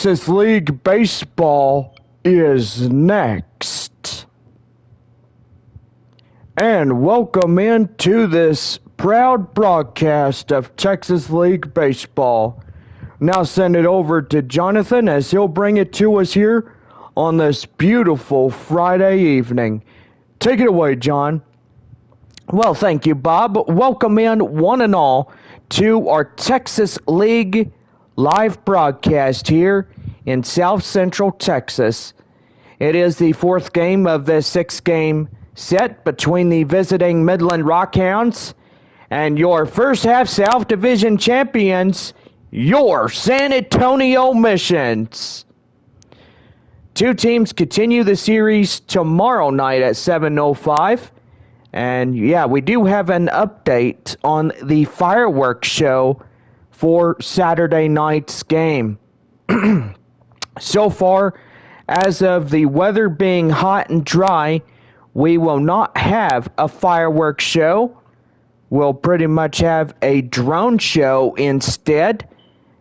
Texas League Baseball is next. And welcome into this proud broadcast of Texas League Baseball. Now send it over to Jonathan as he'll bring it to us here on this beautiful Friday evening. Take it away, John. Well, thank you, Bob. Welcome in, one and all, to our Texas League live broadcast here in South Central Texas. It is the fourth game of the six-game set between the visiting Midland Rockhounds and your first half South Division champions, your San Antonio Missions. Two teams continue the series tomorrow night at 7:05. And yeah, we do have an update on the fireworks show for Saturday night's game. So far, as of the weather being hot and dry, we will not have a fireworks show. We'll pretty much have a drone show instead,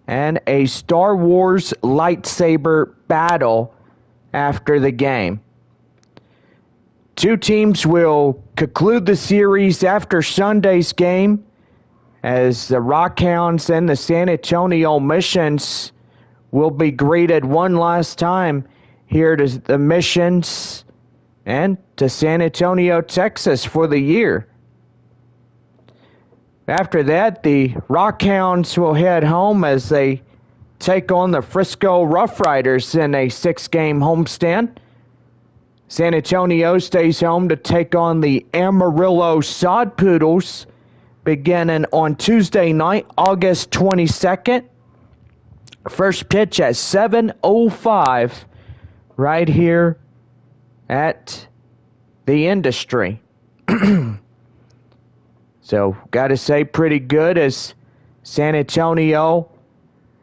and a Star Wars lightsaber battle after the game. Two teams will conclude the series after Sunday's game, as the Rockhounds and the San Antonio Missions will be greeted one last time here to the Missions and to San Antonio, Texas for the year. After that, the Rockhounds will head home as they take on the Frisco Rough Riders in a six-game homestand. San Antonio stays home to take on the Amarillo Sod Poodles beginning on Tuesday night, August 22nd. First pitch at 7:05 right here at the Industry. So, gotta say, pretty good, as San Antonio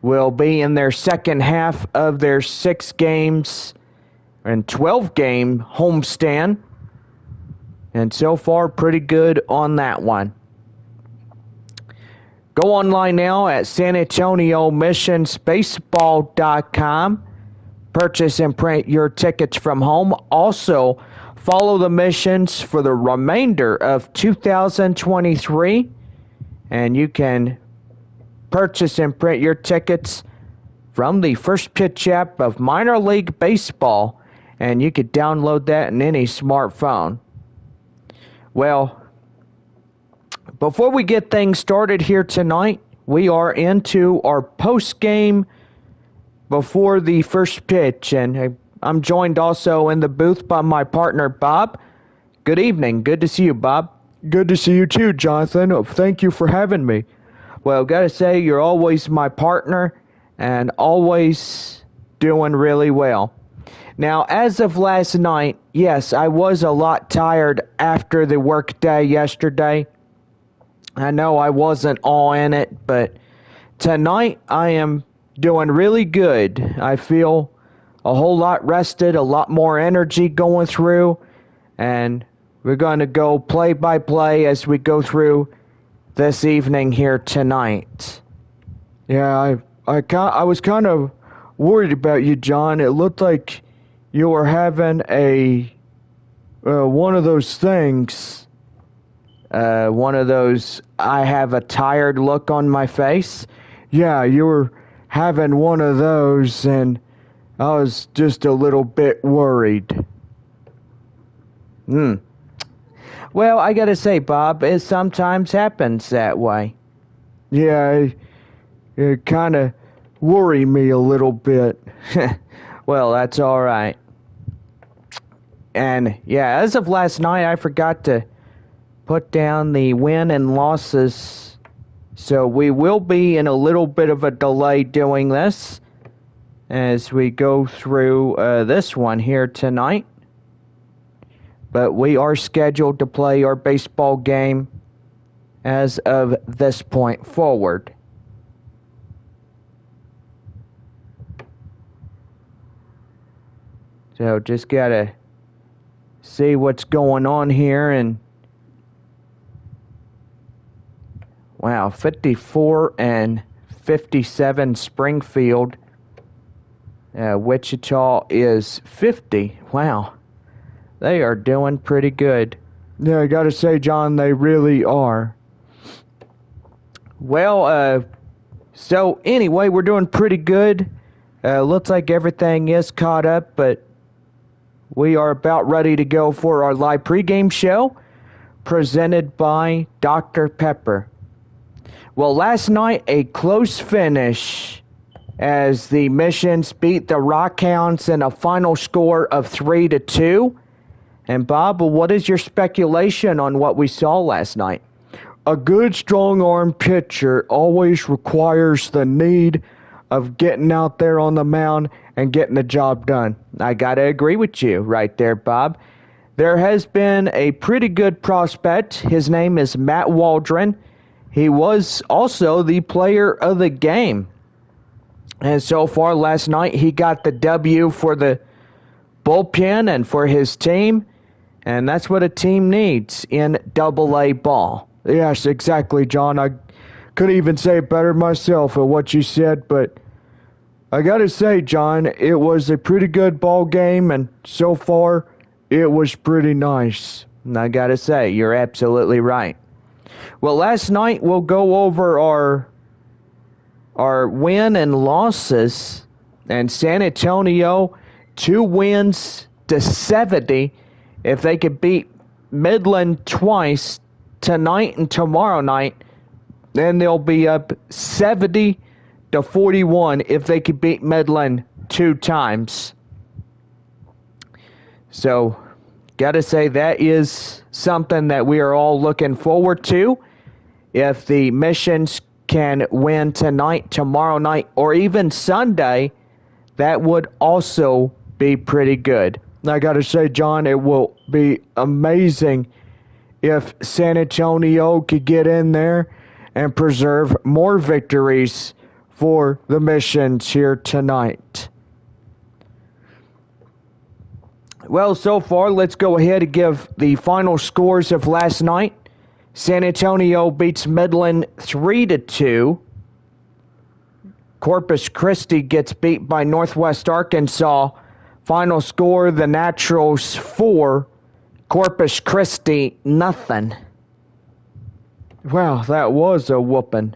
will be in their second half of their 6 games and 12-game homestand. And so far, pretty good on that one. Go online now at SanAntonioMissionsBaseball.com. Purchase and print your tickets from home. Also, follow the Missions for the remainder of 2023. And you can purchase and print your tickets from the First Pitch app of Minor League Baseball. And you could download that in any smartphone. Well, before we get things started here tonight, we are into our post-game before the first pitch. And I'm joined also in the booth by my partner, Bob. Good evening. Good to see you, Bob. Good to see you too, Jonathan. Thank you for having me. Well, gotta say, you're always my partner and always doing really well. Now, as of last night, yes, I was a lot tired after the work day yesterday. I know I wasn't all in it, but tonight I am doing really good. I feel a whole lot rested, a lot more energy going through, and we're going to go play by play as we go through this evening here tonight. Yeah, I was kind of worried about you, John. It looked like you were having a one of those things. One of those, I have a tired look on my face. Yeah, you were having one of those, and I was just a little bit worried. Well, I gotta say, Bob, it sometimes happens that way. Yeah, it kind of worried me a little bit. Well, that's all right. And yeah, as of last night, I forgot to put down the win and losses, so we will be in a little bit of a delay doing this as we go through this one here tonight. But we are scheduled to play our baseball game as of this point forward. So just gotta see what's going on here. And wow, 54 and 57 Springfield Wichita is 50. Wow. They are doing pretty good. Yeah, I gotta say, John, they really are. Well, so anyway, we're doing pretty good. Looks like everything is caught up, but we are about ready to go for our live pregame show presented by Dr. Pepper. Well, last night, a close finish as the Missions beat the Rockhounds in a final score of 3-2. And Bob, what is your speculation on what we saw last night? A good strong-arm pitcher always requires the need of getting out there on the mound and getting the job done. I got to agree with you right there, Bob. There has been a pretty good prospect. His name is Matt Waldron. He was also the player of the game. And so far last night, he got the W for the bullpen and for his team. And that's what a team needs in AA ball. Yes, exactly, John. I couldn't even say it better myself at what you said, but I gotta say, John, it was a pretty good ball game, and so far, it was pretty nice. And I gotta say, you're absolutely right. Well, last night we'll go over our win and losses, and San Antonio 2 wins to 70. If they could beat Midland twice tonight and tomorrow night, then they'll be up 70-41 if they could beat Midland 2 times. So, gotta say that is something that we are all looking forward to. If the Missions can win tonight, tomorrow night, or even Sunday, that would also be pretty good. I gotta say, John, it will be amazing if San Antonio could get in there and preserve more victories for the Missions here tonight. Well, so far, let's go ahead and give the final scores of last night. San Antonio beats Midland 3-2. Corpus Christi gets beat by Northwest Arkansas. Final score, the Naturals 4, Corpus Christi nothing. Wow, that was a whooping.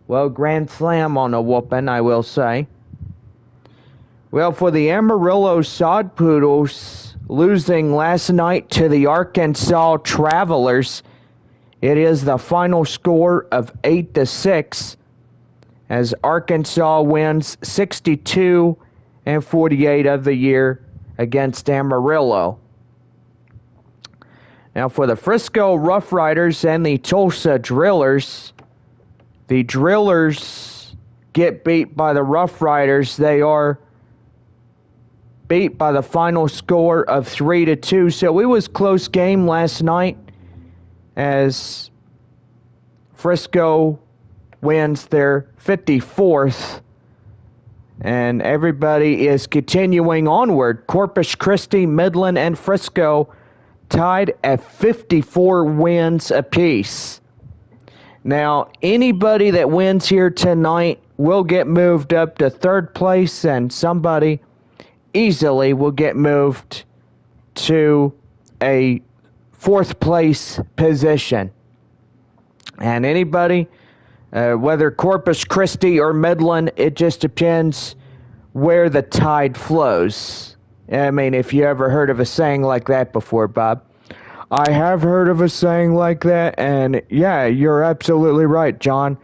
Well, grand slam on a whooping, I will say. Well, for the Amarillo Sod Poodles, losing last night to the Arkansas Travelers, it is the final score of 8-6, as Arkansas wins 62-48 of the year against Amarillo. Now for the Frisco Rough Riders and the Tulsa Drillers, the Drillers get beat by the Rough Riders. They are beat by the final score of 3-2. So it was a close game last night as Frisco wins their 54th. And everybody is continuing onward. Corpus Christi, Midland, and Frisco tied at 54 wins apiece. Now, anybody that wins here tonight will get moved up to 3rd place, and somebody easily will get moved to a 4th place position. And anybody, whether Corpus Christi or Midland, it just depends where the tide flows. I mean, if you ever heard of a saying like that before, Bob. I have heard of a saying like that, and yeah, you're absolutely right, John.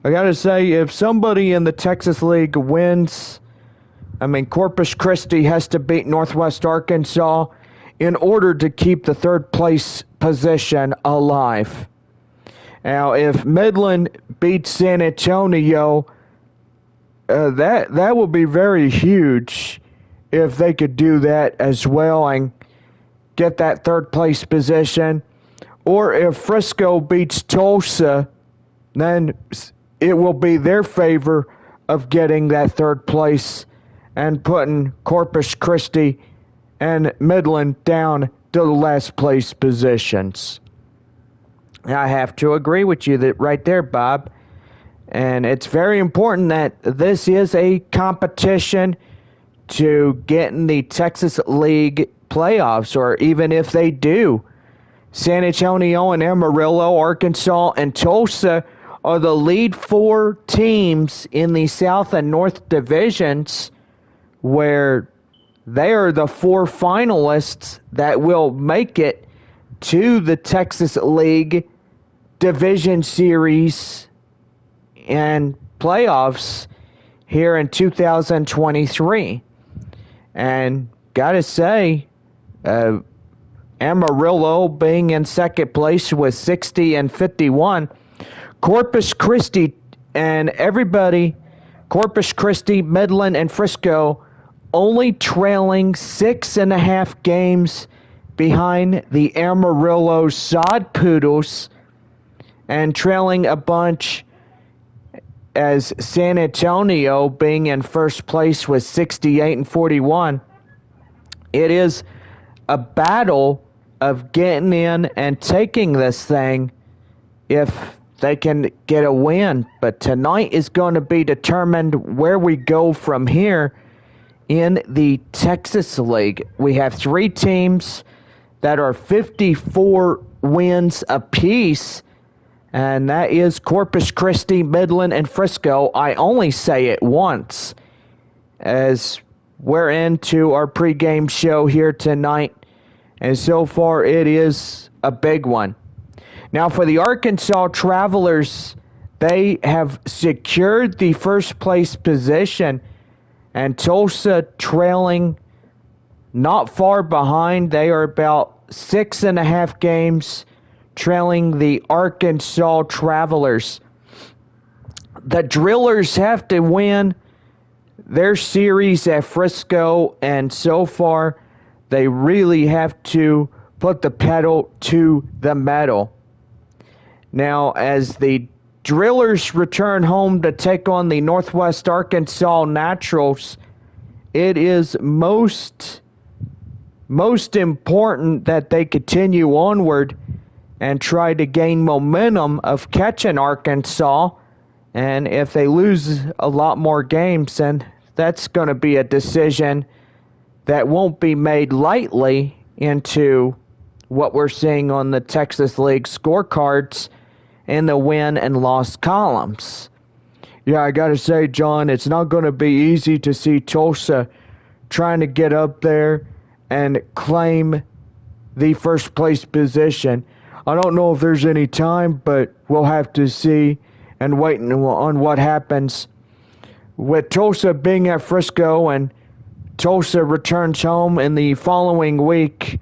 I gotta say, if somebody in the Texas League wins, I mean, Corpus Christi has to beat Northwest Arkansas in order to keep the 3rd place position alive. Now, if Midland beats San Antonio, that will be very huge if they could do that as well and get that 3rd place position. Or if Frisco beats Tulsa, then it will be their favor of getting that 3rd place and putting Corpus Christi and Midland down to the last place positions. I have to agree with you that right there, Bob. And it's very important that this is a competition. to get in the Texas League playoffs, or even if they do, San Antonio and Amarillo, Arkansas, and Tulsa are the lead 4 teams in the South and North divisions, where they are the 4 finalists that will make it to the Texas League Division Series and playoffs here in 2023. And gotta say, Amarillo being in second place with 60 and 51. Corpus Christi and everybody, Corpus Christi, Midland, and Frisco, only trailing 6.5 games behind the Amarillo Sod Poodles, and trailing a bunch as San Antonio being in first place with 68 and 41. It is a battle of getting in and taking this thing if they can get a win. But tonight is going to be determined where we go from here in the Texas League. We have 3 teams that are 54 wins apiece, and that is Corpus Christi, Midland, and Frisco. I only say it once, as we're into our pregame show here tonight, and so far it is a big one. Now for the Arkansas Travelers, they have secured the first place position, and Tulsa trailing not far behind. They are about 6.5 games trailing the Arkansas Travelers. The Drillers have to win their series at Frisco, and so far they really have to put the pedal to the metal. Now, as the Drillers return home to take on the Northwest Arkansas Naturals, it is most important that they continue onward and try to gain momentum of catching Arkansas. And if they lose a lot more games, then that's going to be a decision that won't be made lightly into what we're seeing on the Texas League scorecards in the win and loss columns. Yeah, I got to say, John, it's not going to be easy to see Tulsa trying to get up there and claim the first place position. I don't know if there's any time, but we'll have to see and wait on what happens. With Tulsa being at Frisco, and Tulsa returns home in the following week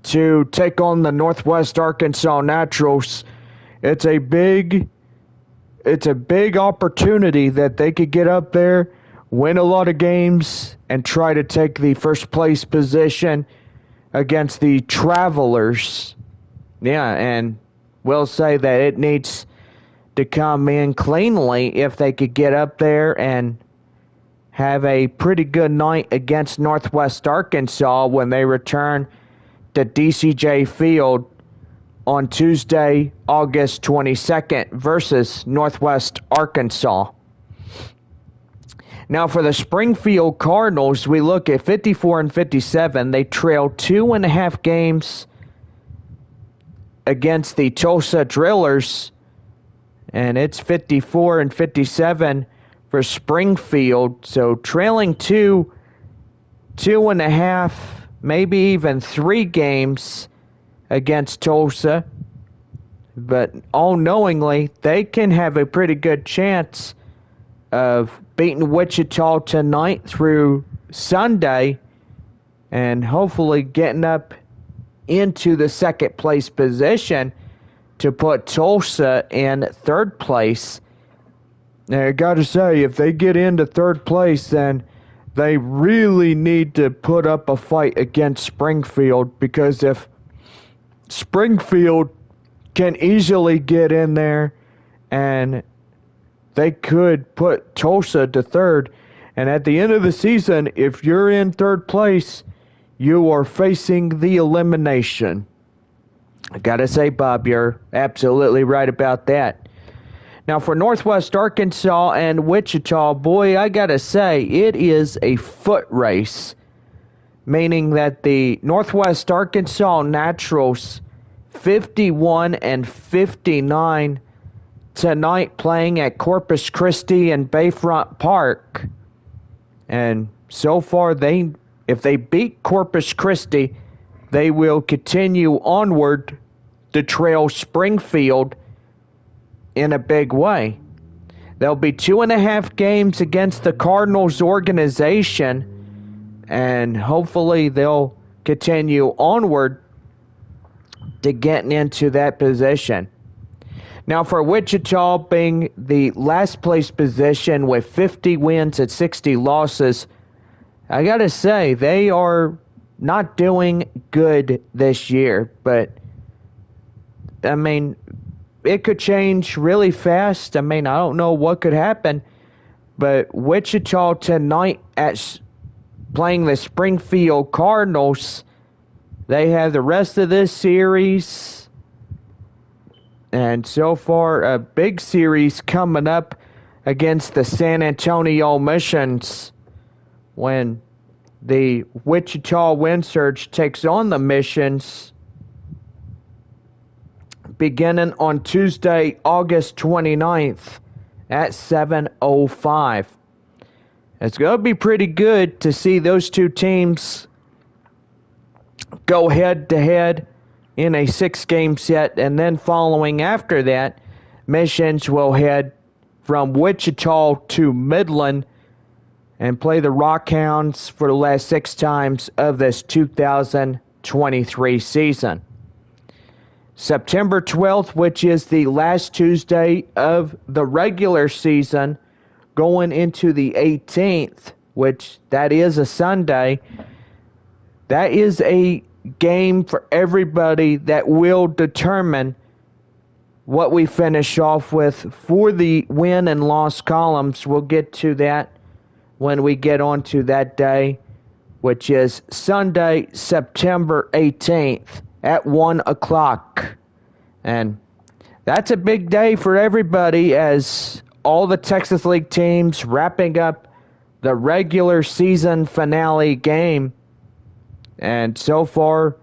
to take on the Northwest Arkansas Naturals, it's a big opportunity that they could get up there, win a lot of games, and try to take the first place position against the Travelers. Yeah, and we'll say that it needs to come in cleanly if they could get up there and have a pretty good night against Northwest Arkansas when they return to DCJ Field on Tuesday, August 22nd versus Northwest Arkansas. Now for the Springfield Cardinals, we look at 54 and 57. They trail 2.5 games against the Tulsa Drillers, and it's 54 and 57 for Springfield. So trailing 2.5, maybe even 3 games against Tulsa. But all knowingly, they can have a pretty good chance of beating Wichita tonight through Sunday and hopefully getting up into the second place position to put Tulsa in third place. Now, I got to say, if they get into third place, then they really need to put up a fight against Springfield, because if Springfield can easily get in there, and they could put Tulsa to third, and at the end of the season, if you're in third place, you are facing the elimination. I gotta say, Bob, you're absolutely right about that. Now, for Northwest Arkansas and Wichita, boy, I got to say, it is a foot race, meaning that the Northwest Arkansas Naturals 51 and 59 tonight playing at Corpus Christi and Bayfront Park. And so far, if they beat Corpus Christi, they will continue onward to trail Springfield in a big way. There'll be 2.5 games against the Cardinals organization, and hopefully they'll continue onward to getting into that position. Now, for Wichita being the last place position with 50 wins and 60 losses, I got to say, they are not doing good this year. But, I mean, it could change really fast. I mean, I don't know what could happen. But Wichita tonight playing the Springfield Cardinals, they have the rest of this series. And so far, a big series coming up against the San Antonio Missions when the Wichita Wind Surge takes on the Missions beginning on Tuesday, August 29th at 7:05. It's going to be pretty good to see those two teams go head-to-head in a 6-game set, and then following after that, Missions will head from Wichita to Midland and play the Rockhounds for the last 6 times of this 2023 season. September 12th, which is the last Tuesday of the regular season, going into the 18th, which that is a Sunday, that is a game for everybody that will determine what we finish off with for the win and loss columns. We'll get to that when we get on to that day, which is Sunday, September 18th at 1 o'clock. And that's a big day for everybody as all the Texas League teams wrapping up the regular season finale game. And so far,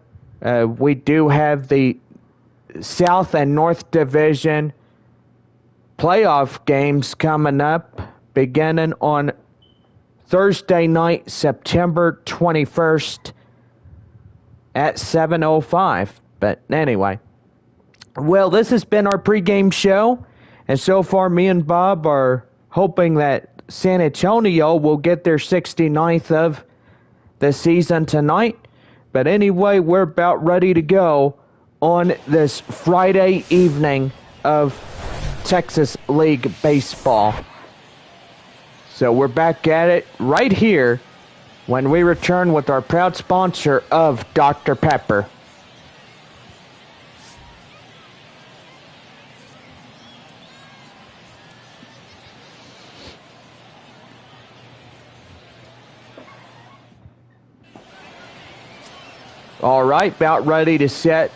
we do have the South and North Division playoff games coming up beginning on Thursday night, September 21st at 7:05. But anyway, well, this has been our pregame show. And so far, me and Bob are hoping that San Antonio will get their 69th of the season tonight. But anyway, we're about ready to go on this Friday evening of Texas League Baseball. So we're back at it right here when we return with our proud sponsor of Dr. Pepper. All right, about ready to set,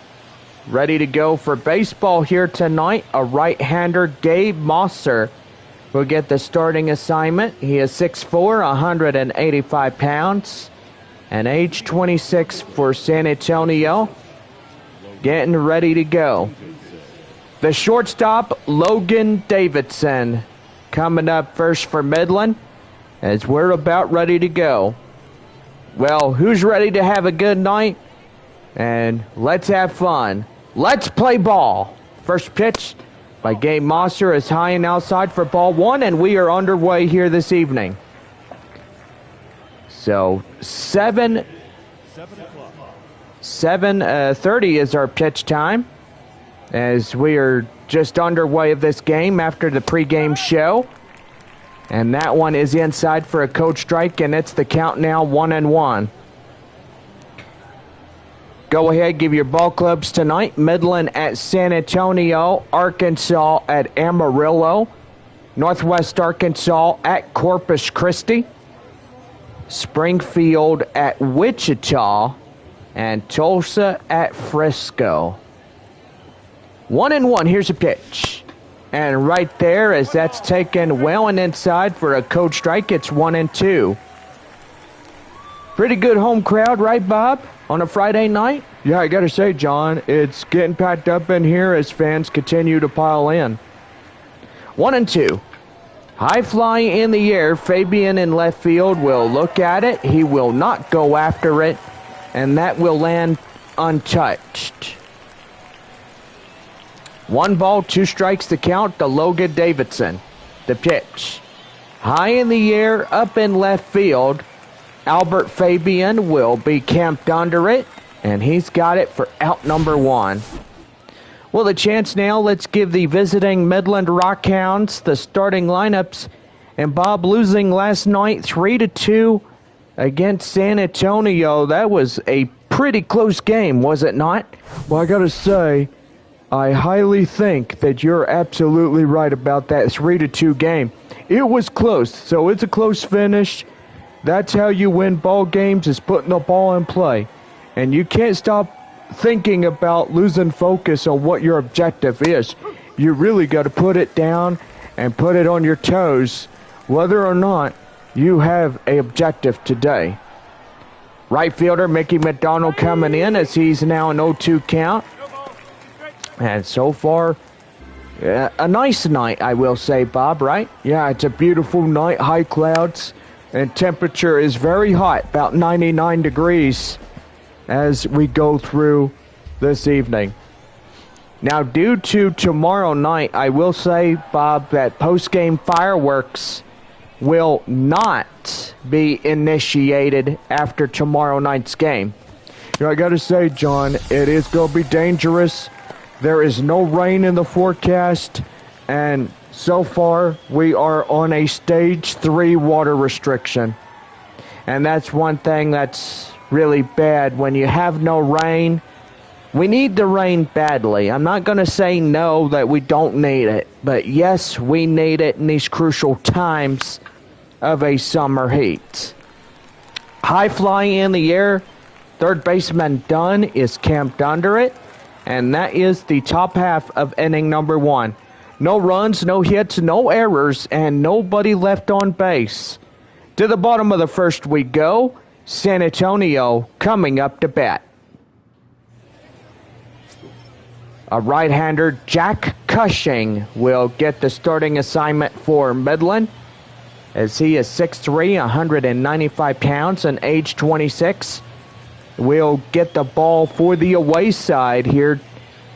ready to go for baseball here tonight. A right-hander, Gabe Mosser, will get the starting assignment. He is 6'4", 185 pounds, and age 26 for San Antonio. Getting ready to go. The shortstop, Logan Davidson, coming up first for Midland as we're about ready to go. Well, who's ready to have a good night? And let's have fun. Let's play ball. First pitch by Gabe Mosser is high and outside for ball 1, and we are underway here this evening. So 7:30 is our pitch time as we are just underway of this game after the pregame show. And that one is inside for a coach strike, and it's the count now 1-1. Go ahead, give your ball clubs tonight. Midland at San Antonio, Arkansas at Amarillo, Northwest Arkansas at Corpus Christi, Springfield at Wichita, and Tulsa at Frisco. 1-1, here's a pitch. And right there, as that's taken well and inside for a code strike, it's 1-2. Pretty good home crowd, right, Bob, on a Friday night? Yeah, I gotta say, John, it's getting packed up in here as fans continue to pile in. 1-2. High fly in the air. Fabian in left field will look at it. He will not go after it, and that will land untouched. 1 ball, 2 strikes to count to Logan Davidson. The pitch. High in the air, up in left field. Albert Fabian will be camped under it, and he's got it for out number 1. Well, the chance now, let's give the visiting Midland Rockhounds the starting lineups. And Bob, losing last night 3-2 against San Antonio. That was a pretty close game, was it not? Well, I gotta say, I highly think that you're absolutely right about that 3-2 game. It was close, so it's a close finish. That's how you win ball games, is putting the ball in play. And you can't stop thinking about losing focus on what your objective is. You really got to put it down and put it on your toes, whether or not you have an objective today. Right fielder Mickey McDonald coming in as he's now an 0-2 count. And so far, a nice night, I will say, Bob, right? Yeah, it's a beautiful night, high clouds, and temperature is very hot, about 99 degrees as we go through this evening. Now, due to tomorrow night, I will say, Bob, that post-game fireworks will not be initiated after tomorrow night's game. You know, I gotta say, John, it is gonna be dangerous. There is no rain in the forecast, and so far we are on a stage 3 water restriction. And that's one thing that's really bad when you have no rain. We need the rain badly. I'm not going to say no that we don't need it, but yes, we need it in these crucial times of a summer heat. High fly in the air. Third baseman Dunn is camped under it, and that is the top half of inning number 1. No runs, no hits, no errors, and nobody left on base. To the bottom of the first we go. San Antonio coming up to bat. A right-hander, Jack Cushing, will get the starting assignment for Midland, as he is 6'3", 195 pounds, and age 26. Will get the ball for the away side here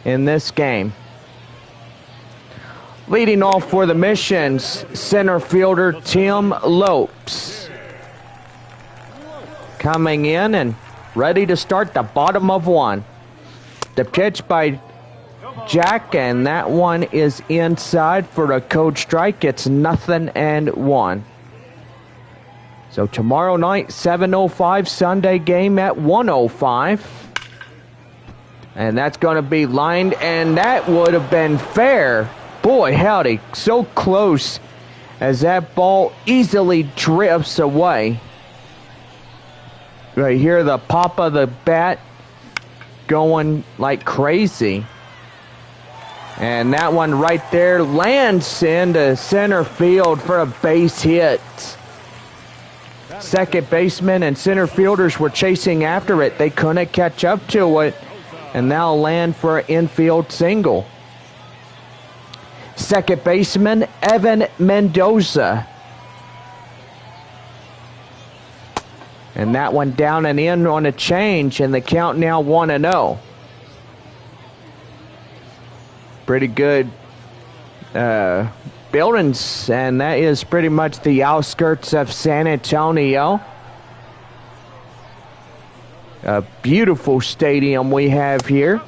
in this game. Leading off for the Missions, center fielder Tim Lopes. Coming in and ready to start the bottom of 1. The pitch by Jack, and that one is inside for a code strike. It's 0-1. So tomorrow night, 7:05, Sunday game at 1:05. And that's going to be lined, and that would have been fair. Boy, howdy, so close as that ball easily drifts away. Right here, the pop of the bat going like crazy. And that one right there lands into center field for a base hit. Second baseman and center fielders were chasing after it. They couldn't catch up to it, and now land for an infield single. Second baseman, Evan Mendoza. And that one down and in on a change, and the count now 1-0. Pretty good buildings, and that is pretty much the outskirts of San Antonio. A beautiful stadium we have here,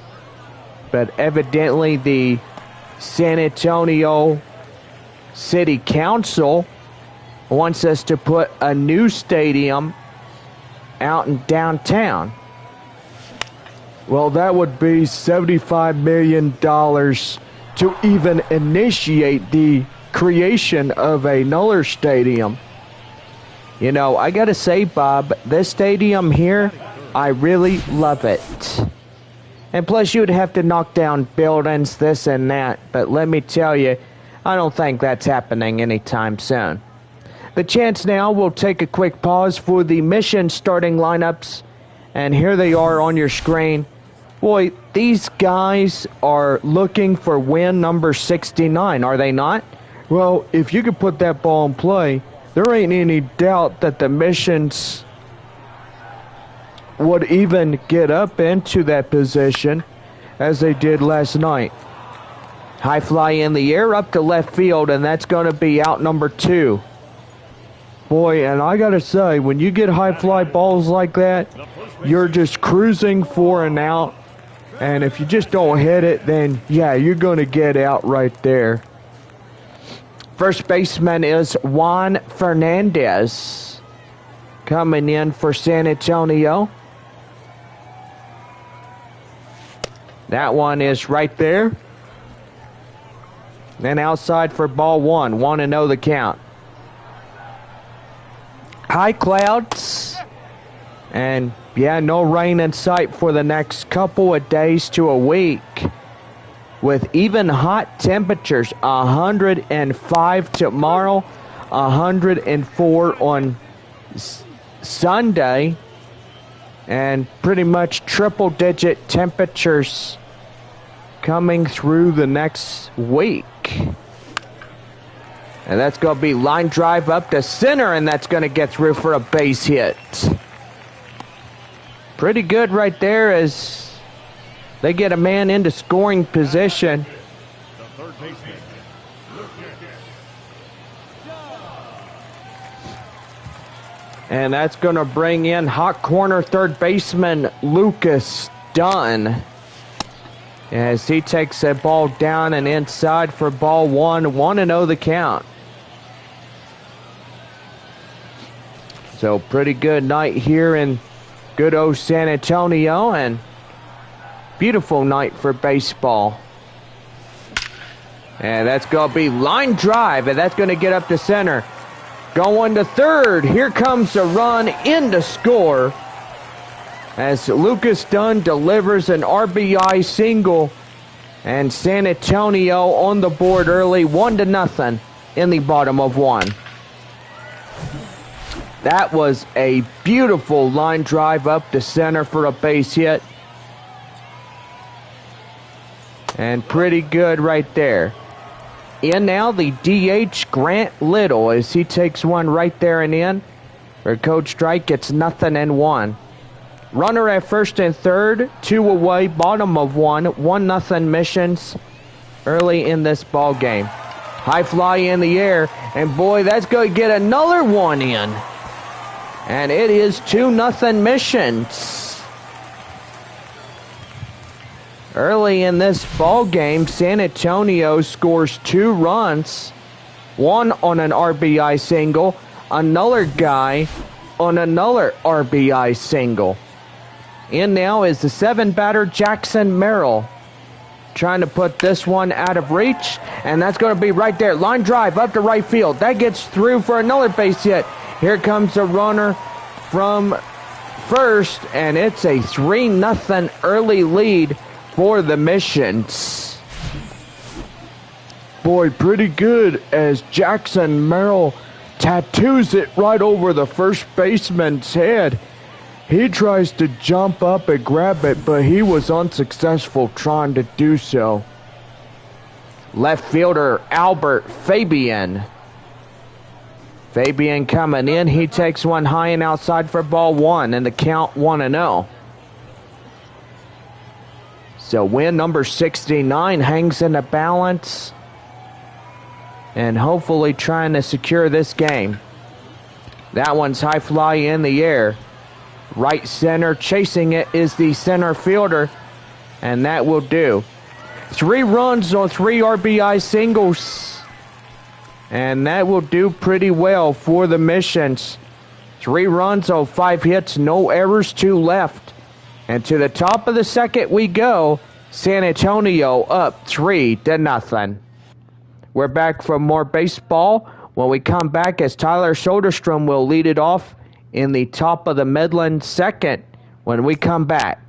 but evidently the San Antonio City Council wants us to put a new stadium out in downtown. Well, that would be $75 million to even initiate the creation of another stadium. You know, I gotta say, Bob, this stadium here, I really love it. And plus, you'd have to knock down buildings, this and that. But let me tell you, I don't think that's happening anytime soon. The chance now, we'll take a quick pause for the mission starting lineups. And here they are on your screen. Boy, these guys are looking for win number 69, are they not? Well, if you could put that ball in play, there ain't any doubt that the Missions would even get up into that position as they did last night. High fly in the air up to left field, and that's going to be out number 2. Boy, and I gotta say, when you get high fly balls like that, you're just cruising for an out. And if you just don't hit it, then yeah, you're going to get out right there. First baseman is Juan Fernandez coming in for San Antonio. That one is right there. And outside for ball 1. 1-0 the count. High clouds. And yeah, no rain in sight for the next couple of days to a week. With even hot temperatures, 105 tomorrow, 104 on Sunday, and pretty much triple-digit temperatures coming through the next week. And that's going to be line drive up to center, and that's going to get through for a base hit. Pretty good right there as they get a man into scoring position. And that's going to bring in hot corner third baseman Lucas Dunn as he takes that ball down and inside for ball 1. 1-0 the count. So pretty good night here in good old San Antonio, and beautiful night for baseball. And that's going to be line drive, and that's going to get up to center. Going to third. Here comes a run in to score as Lucas Dunn delivers an RBI single, and San Antonio on the board early, 1-0 in the bottom of 1. That was a beautiful line drive up to center for a base hit. And pretty good right there. In now the DH Grant Little as he takes one right there and in. For Coach Strike, it's 0-1. Runner at first and third, 2 away, bottom of 1, 1-0 Missions early in this ball game. High fly in the air, and boy, that's going to get another one in. And it is 2-0 Missions. Early in this ball game, San Antonio scores 2 runs, one on an RBI single, another guy on another RBI single. In now is the 7-batter Jackson Merrill, trying to put this one out of reach, and that's going to be right there. Line drive up to right field. That gets through for another base hit. Here comes a runner from first, and it's a 3-0 early lead for the Missions. Boy, pretty good as Jackson Merrill tattoos it right over the first baseman's head. He tries to jump up and grab it, but he was unsuccessful trying to do so. Left fielder Albert Fabian. Fabian coming in. He takes one high and outside for ball 1, and the count 1-0. So win number 69 hangs in the balance, and hopefully trying to secure this game. That one's high fly in the air. Right center, chasing it is the center fielder, and that will do. 3 runs on 3 RBI singles, and that will do pretty well for the Missions. 3 runs on 5 hits, no errors, 2 left. And to the top of the second we go. San Antonio up 3-0. We're back for more baseball when we come back, as Tyler Soderstrom will lead it off in the top of the Midland second when we come back.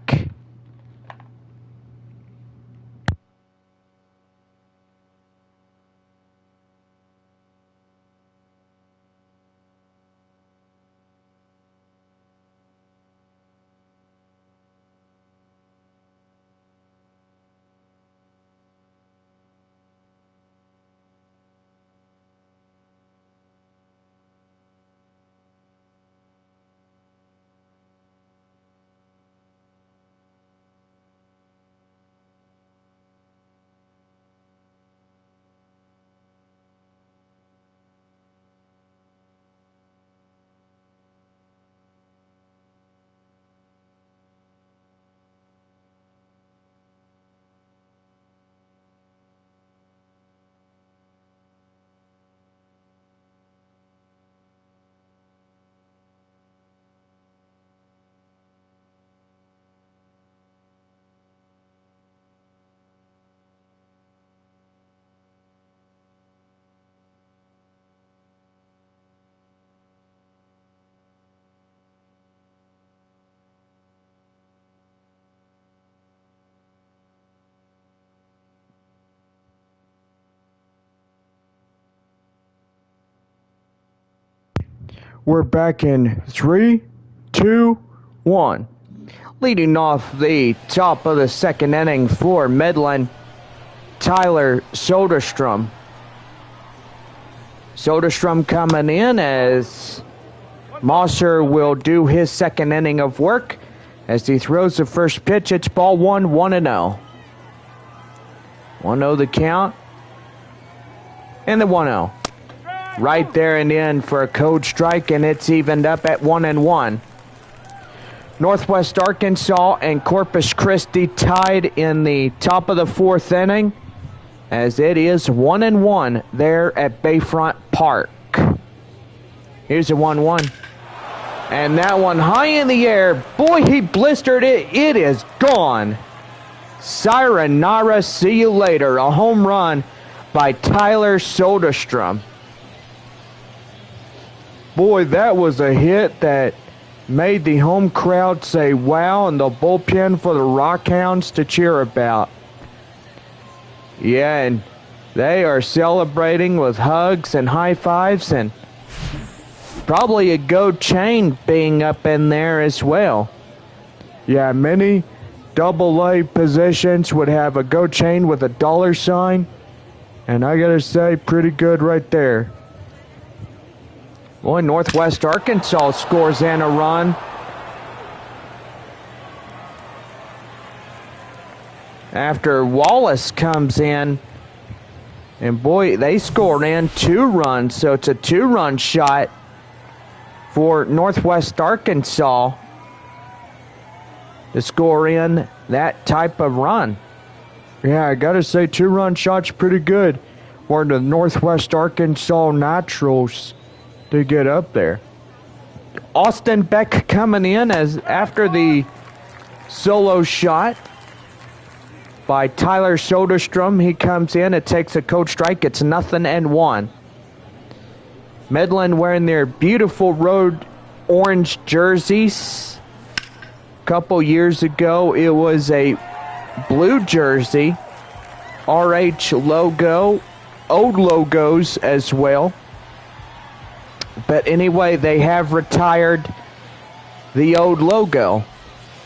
We're back in 3, 2, 1. Leading off the top of the second inning for Midland, Tyler Soderstrom. Soderstrom coming in as Mosser will do his second inning of work. As he throws the first pitch, it's ball 1, 1-0. 1-0 the count. And the 1-0. Right there and in for a code strike, and it's evened up at 1-1. Northwest Arkansas and Corpus Christi tied in the top of the fourth inning, as it is 1-1 there at Bayfront Park. Here's a 1-1. And that one high in the air. Boy, he blistered it. It is gone. Sayonara, see you later. A home run by Tyler Soderstrom. Boy, that was a hit that made the home crowd say wow, and the bullpen for the Rockhounds to cheer about. Yeah, and they are celebrating with hugs and high fives, and probably a gold chain being up in there as well. Yeah, many AA positions would have a gold chain with a dollar sign, and I gotta say, pretty good right there. Boy, Northwest Arkansas scores in a run. After Wallace comes in, and boy, they scored in 2 runs, so it's a 2-run shot for Northwest Arkansas to score in that type of run. Yeah, I gotta say, 2-run shot's pretty good for the Northwest Arkansas Naturals to get up there. Austin Beck coming in as after the solo shot by Tyler Soderstrom. He comes in, it takes a code strike, it's 0-1. Midland wearing their beautiful road orange jerseys. A couple years ago, it was a blue jersey, RH logo, old logos as well. But anyway, they have retired the old logo,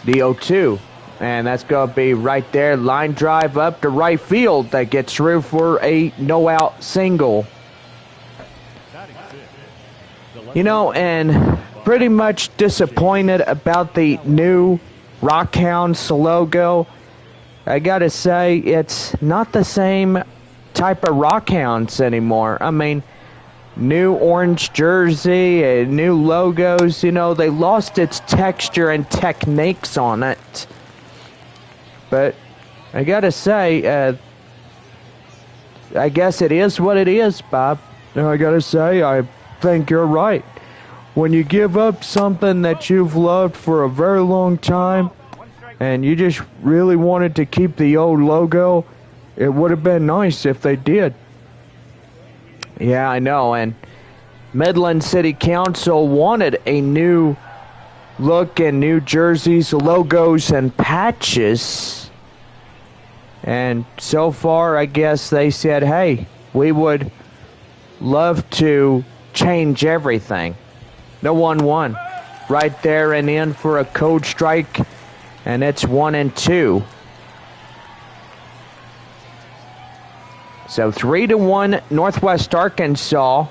the 02. And that's going to be right there. Line drive up to right field that gets through for a no-out single. You know, and pretty much disappointed about the new Rockhounds logo. I got to say, it's not the same type of Rockhounds anymore. I mean, new orange jersey and new logos, you know, they lost its texture and techniques on it. But I gotta say, I guess it is what it is, Bob. I gotta say, I think you're right. When you give up something that you've loved for a very long time, and you just really wanted to keep the old logo, it would have been nice if they did. Yeah, I know, and Midland City Council wanted a new look and new jerseys, logos, and patches. And so far, I guess they said, hey, we would love to change everything. The 1-1. Right there and in for a code strike, and it's 1-2. So 3-1 Northwest Arkansas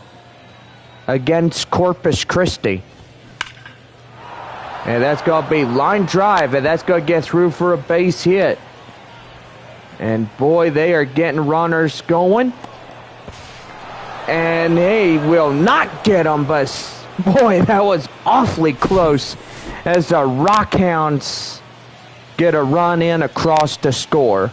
against Corpus Christi. And that's going to be line drive, and that's going to get through for a base hit. And boy, they are getting runners going. And he will not get them, but boy, that was awfully close as the Rockhounds get a run in across the score.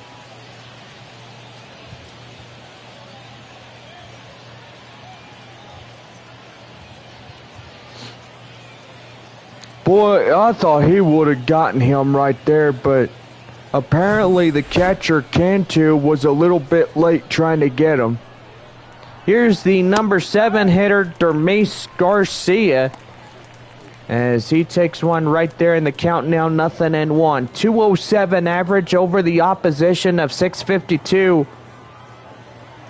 Boy, I thought he would have gotten him right there, but apparently the catcher, Cantu, was a little bit late trying to get him. Here's the number 7 hitter, Dermis Garcia, as he takes one right there in the count now, 0-1. 207 average over the opposition of 652.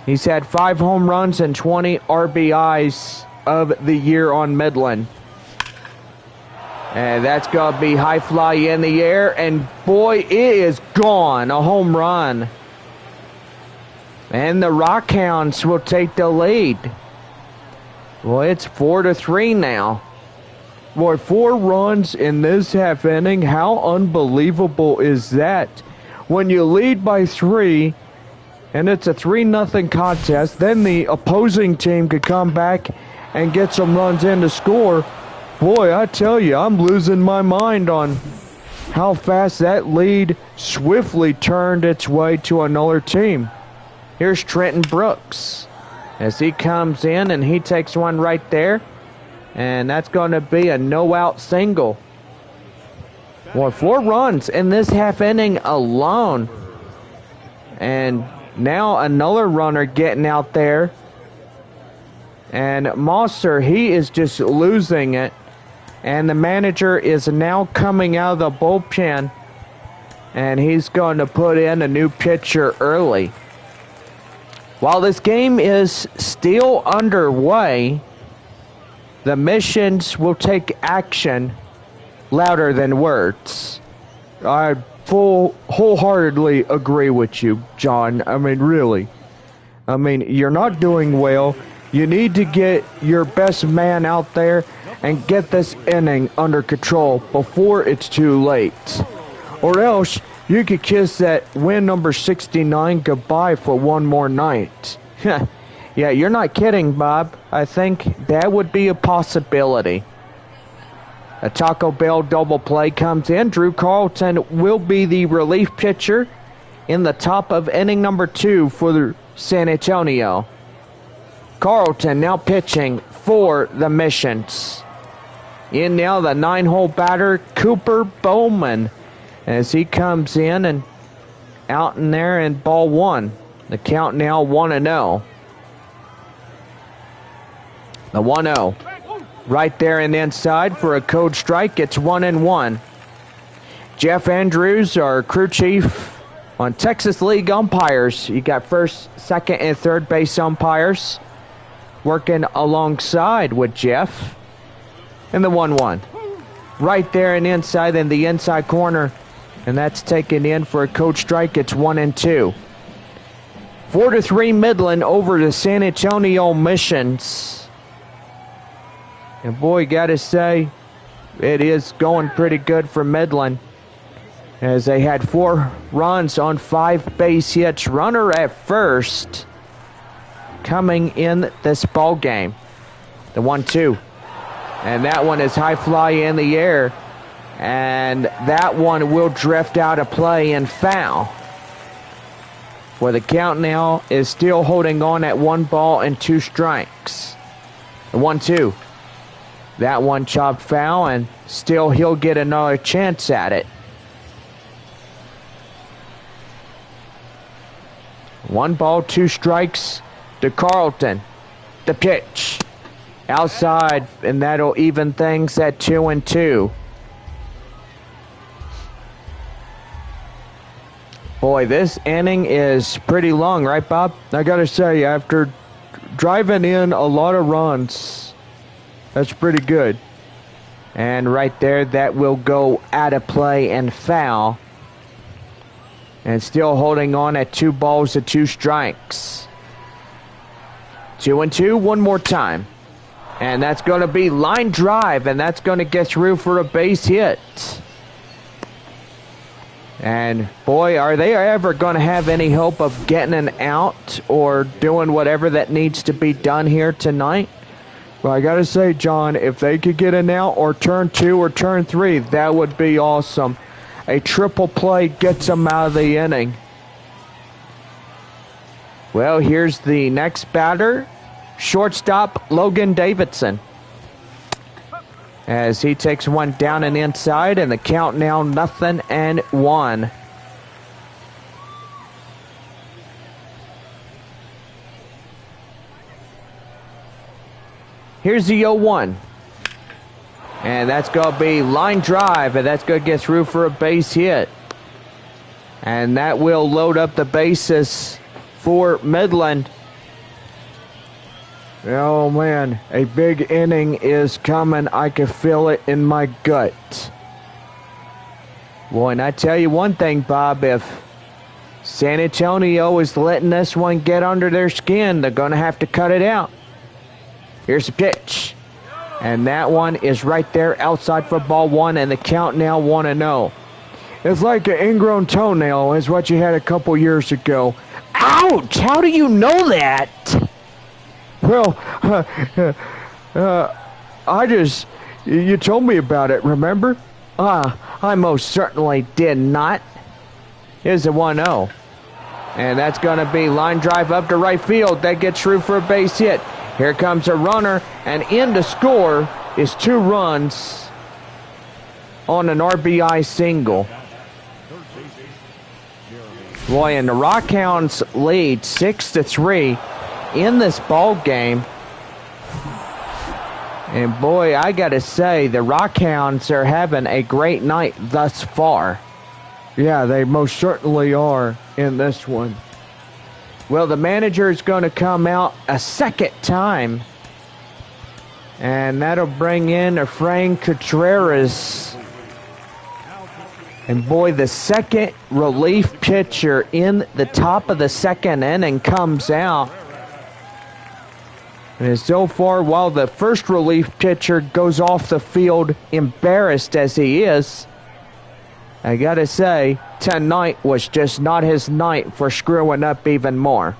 He's had 5 home runs and 20 RBIs of the year on Midland. And that's going to be high fly in the air. And boy, it is gone. A home run. And the Rockhounds will take the lead. Well, it's 4-3 now. Boy, 4 runs in this half inning. How unbelievable is that? When you lead by 3, and it's a 3-0 contest, then the opposing team could come back and get some runs in to score. Boy, I tell you, I'm losing my mind on how fast that lead swiftly turned its way to another team. Here's Trenton Brooks as he comes in and he takes one right there. And that's going to be a no-out single. Well, 4 runs in this half inning alone. And now another runner getting out there. And Mosser, he is just losing it. And the manager is now coming out of the bullpen. And he's going to put in a new pitcher early. While this game is still underway, the missions will take action louder than words. I wholeheartedly agree with you, John. I mean, really. I mean, you're not doing well. You need to get your best man out there and get this inning under control before it's too late. Or else you could kiss that win number 69 goodbye for one more night. Yeah, you're not kidding, Bob. I think that would be a possibility. A Taco Bell double play comes in. Drew Carlton will be the relief pitcher in the top of inning number 2 for San Antonio. Carlton now pitching for the Missions. In now the 9-hole batter, Cooper Bowman, as he comes in and out in there in ball 1. The count now 1-0. The 1-0. Right there and inside for a code strike. It's 1-1. Jeff Andrews, our crew chief on Texas League umpires. You got first, second, and third base umpires working alongside with Jeff. And the 1-1. Right there and inside in the inside corner. And that's taken in for a code strike. It's 1-2. 4-3 Midland over the San Antonio Missions. And boy, gotta say, it is going pretty good for Midland, as they had 4 runs on 5 base hits. Runner at first coming in this ball game. The 1-2. And that one is high fly in the air. And that one will drift out of play and foul. Where the count now is still holding on at 1 ball and 2 strikes. The 1-2. That one chopped foul, and still he'll get another chance at it. 1 ball, 2 strikes to Carlton. The pitch. Outside, and that'll even things at 2-2. Boy, this inning is pretty long, right, Bob? I gotta say, after driving in a lot of runs, that's pretty good. And right there, that will go out of play and foul. And still holding on at 2 balls to 2 strikes. 2-2, one more time. And that's going to be line drive, and that's going to get through for a base hit. And boy, are they ever going to have any hope of getting an out or doing whatever that needs to be done here tonight? Well, I got to say, John, if they could get an out or turn 2 or turn 3, that would be awesome. A triple play gets them out of the inning. Well, here's the next batter, shortstop Logan Davidson, as he takes one down and inside, and the count now 0-1. Here's the 0-1. And that's going to be line drive, and that's going to get through for a base hit. And that will load up the bases for Midland. Oh man, a big inning is coming. I can feel it in my gut. Boy, and I tell you one thing, Bob, if San Antonio is letting this one get under their skin, they're going to have to cut it out. Here's the pitch. And that one is right there outside for ball one, and the count now 1-0. It's like an ingrown toenail is what you had a couple years ago. Ouch! How do you know that? Well, you told me about it, remember? I most certainly did not. Here's a 1-0. And that's going to be line drive up to right field. That gets through for a base hit. Here comes a runner, and in to score is 2 runs on an RBI single. Boy, and the Rockhounds lead 6-3 in this ball game. And boy, I gotta say, the Rockhounds are having a great night thus far. Yeah, they most certainly are in this one. Well, the manager is going to come out a second time. And that'll bring in Frank Contreras. And boy, the second relief pitcher in the top of the second inning comes out. And so far, while the first relief pitcher goes off the field embarrassed as he is, I gotta say, tonight was just not his night for screwing up even more.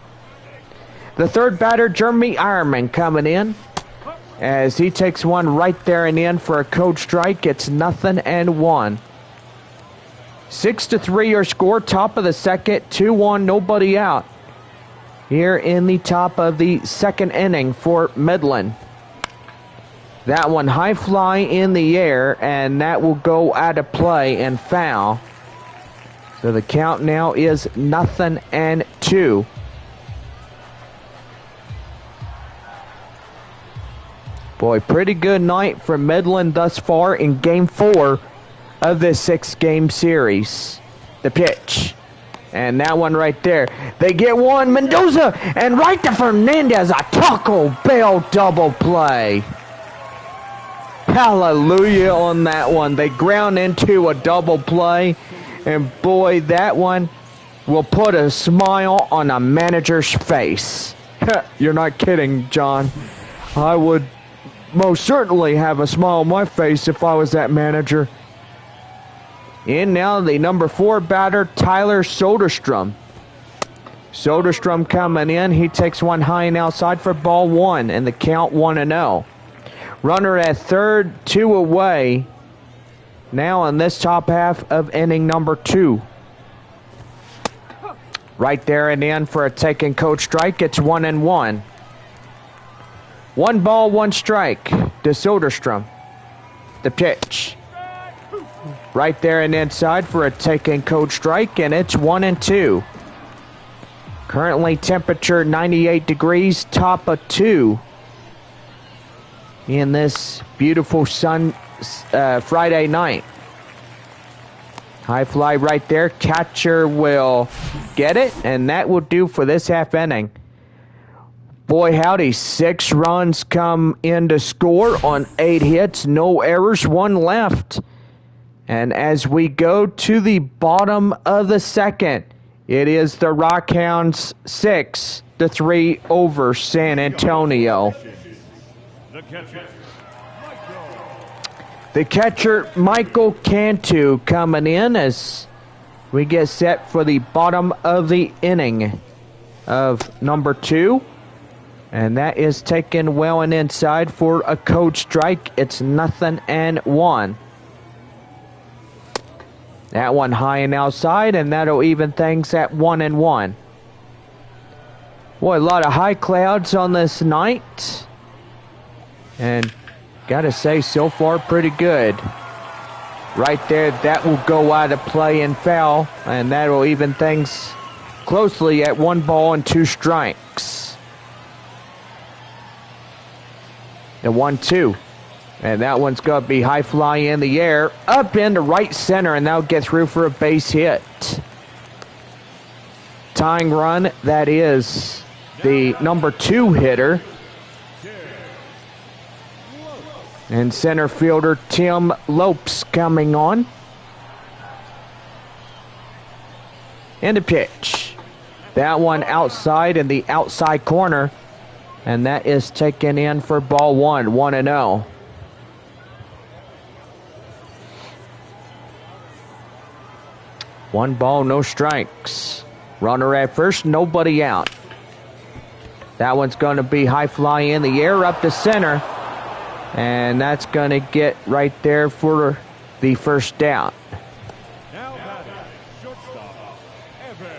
The third batter, Jeremy Ironman, coming in as he takes one right there and in for a code strike. It's 0-1. 6-3 your score, top of the second, 2-1, nobody out. Here in the top of the second inning for Midland. That one high fly in the air, and that will go out of play and foul. So the count now is 0-2. Boy, pretty good night for Midland thus far in Game 4 of this 6-game series. The pitch. And that one right there. They get one. Mendoza and right to Fernandez. A Taco Bell double play. Hallelujah on that one. They ground into a double play. And boy, that one will put a smile on a manager's face. You're not kidding, John. I would most certainly have a smile on my face if I was that manager. In now the number 4 batter, Tyler Soderstrom. Soderstrom coming in. He takes one high and outside for ball one, and the count 1-0. Runner at third, 2 away. Now in this top half of inning number 2. Right there and in for a taken code strike. It's 1-1. 1 ball, 1 strike to Soderstrom. The pitch. Right there and inside for a taken code strike, and it's 1-2. Currently temperature 98 degrees, top of 2 in this beautiful Friday night. High fly right there. Catcher will get it, and that will do for this half inning. Boy, howdy, 6 runs come in to score on 8 hits, no errors, 1 left. And as we go to the bottom of the second, it is the Rockhounds 6-3 over San Antonio. The catcher, Michael Cantu, coming in as we get set for the bottom of the inning of number 2. And that is taken well and inside for a code strike. It's 0-1. That one high and outside, and that'll even things at 1-1. Boy, a lot of high clouds on this night. And gotta say, so far, pretty good. Right there, that will go out of play and foul, and that'll even things closely at 1 ball and 2 strikes. The 1-2. And that one's going to be high fly in the air, up into right center, and that'll get through for a base hit. Tying run, that is the number 2 hitter, And center fielder Tim Lopes coming on. And a pitch. That one outside in the outside corner. And that is taken in for ball one, 1-0. One ball, no strikes. Runner at first, nobody out. That one's going to be high fly in the air up to center. And that's going to get right there for the first down. Now batting, shortstop, Evan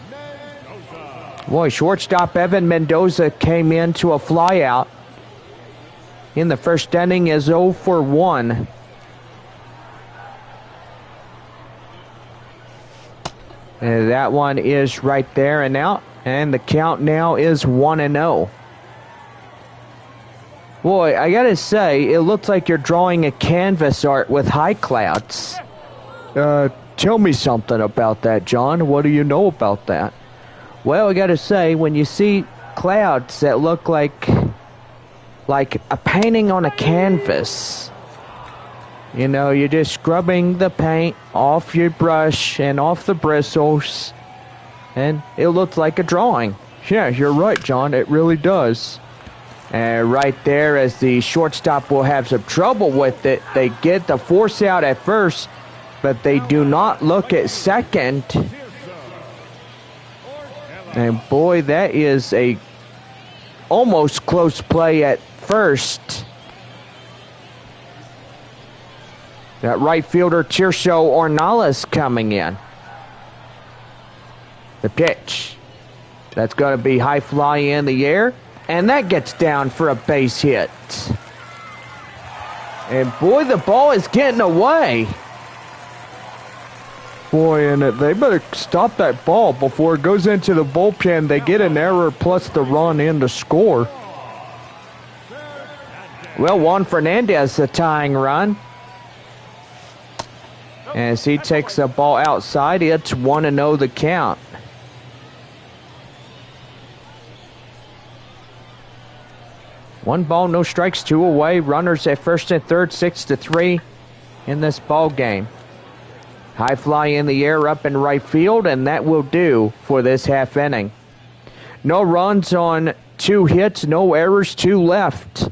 Mendoza. Boy, shortstop Evan Mendoza came into a flyout. In the first inning is 0 for 1. And that one is right there and out. And the count now is 1-0. Boy, I gotta say, it looks like you're drawing a canvas art with high clouds. Tell me something about that, John. What do you know about that? Well, I gotta say, when you see clouds that look like a painting on a canvas, you know, you're just scrubbing the paint off your brush and off the bristles, and it looks like a drawing. Yeah, you're right, John. It really does. And right there, as the shortstop will have some trouble with it, they get the force out at first, but they do not look at second. And boy, that is a almost close play at first. That right fielder, Tirso Ornales, coming in. The pitch. That's going to be high fly in the air. And that gets down for a base hit. And boy, the ball is getting away. Boy, and they better stop that ball before it goes into the bullpen. They get an error plus the run in to score. Well, Juan Fernandez, the tying run. As he takes the ball outside, it's 1-0 the count. One ball, no strikes, 2 away. Runners at first and third, 6-3 in this ball game. High fly in the air up in right field, and that will do for this half inning. No runs on 2 hits, no errors, 2 left.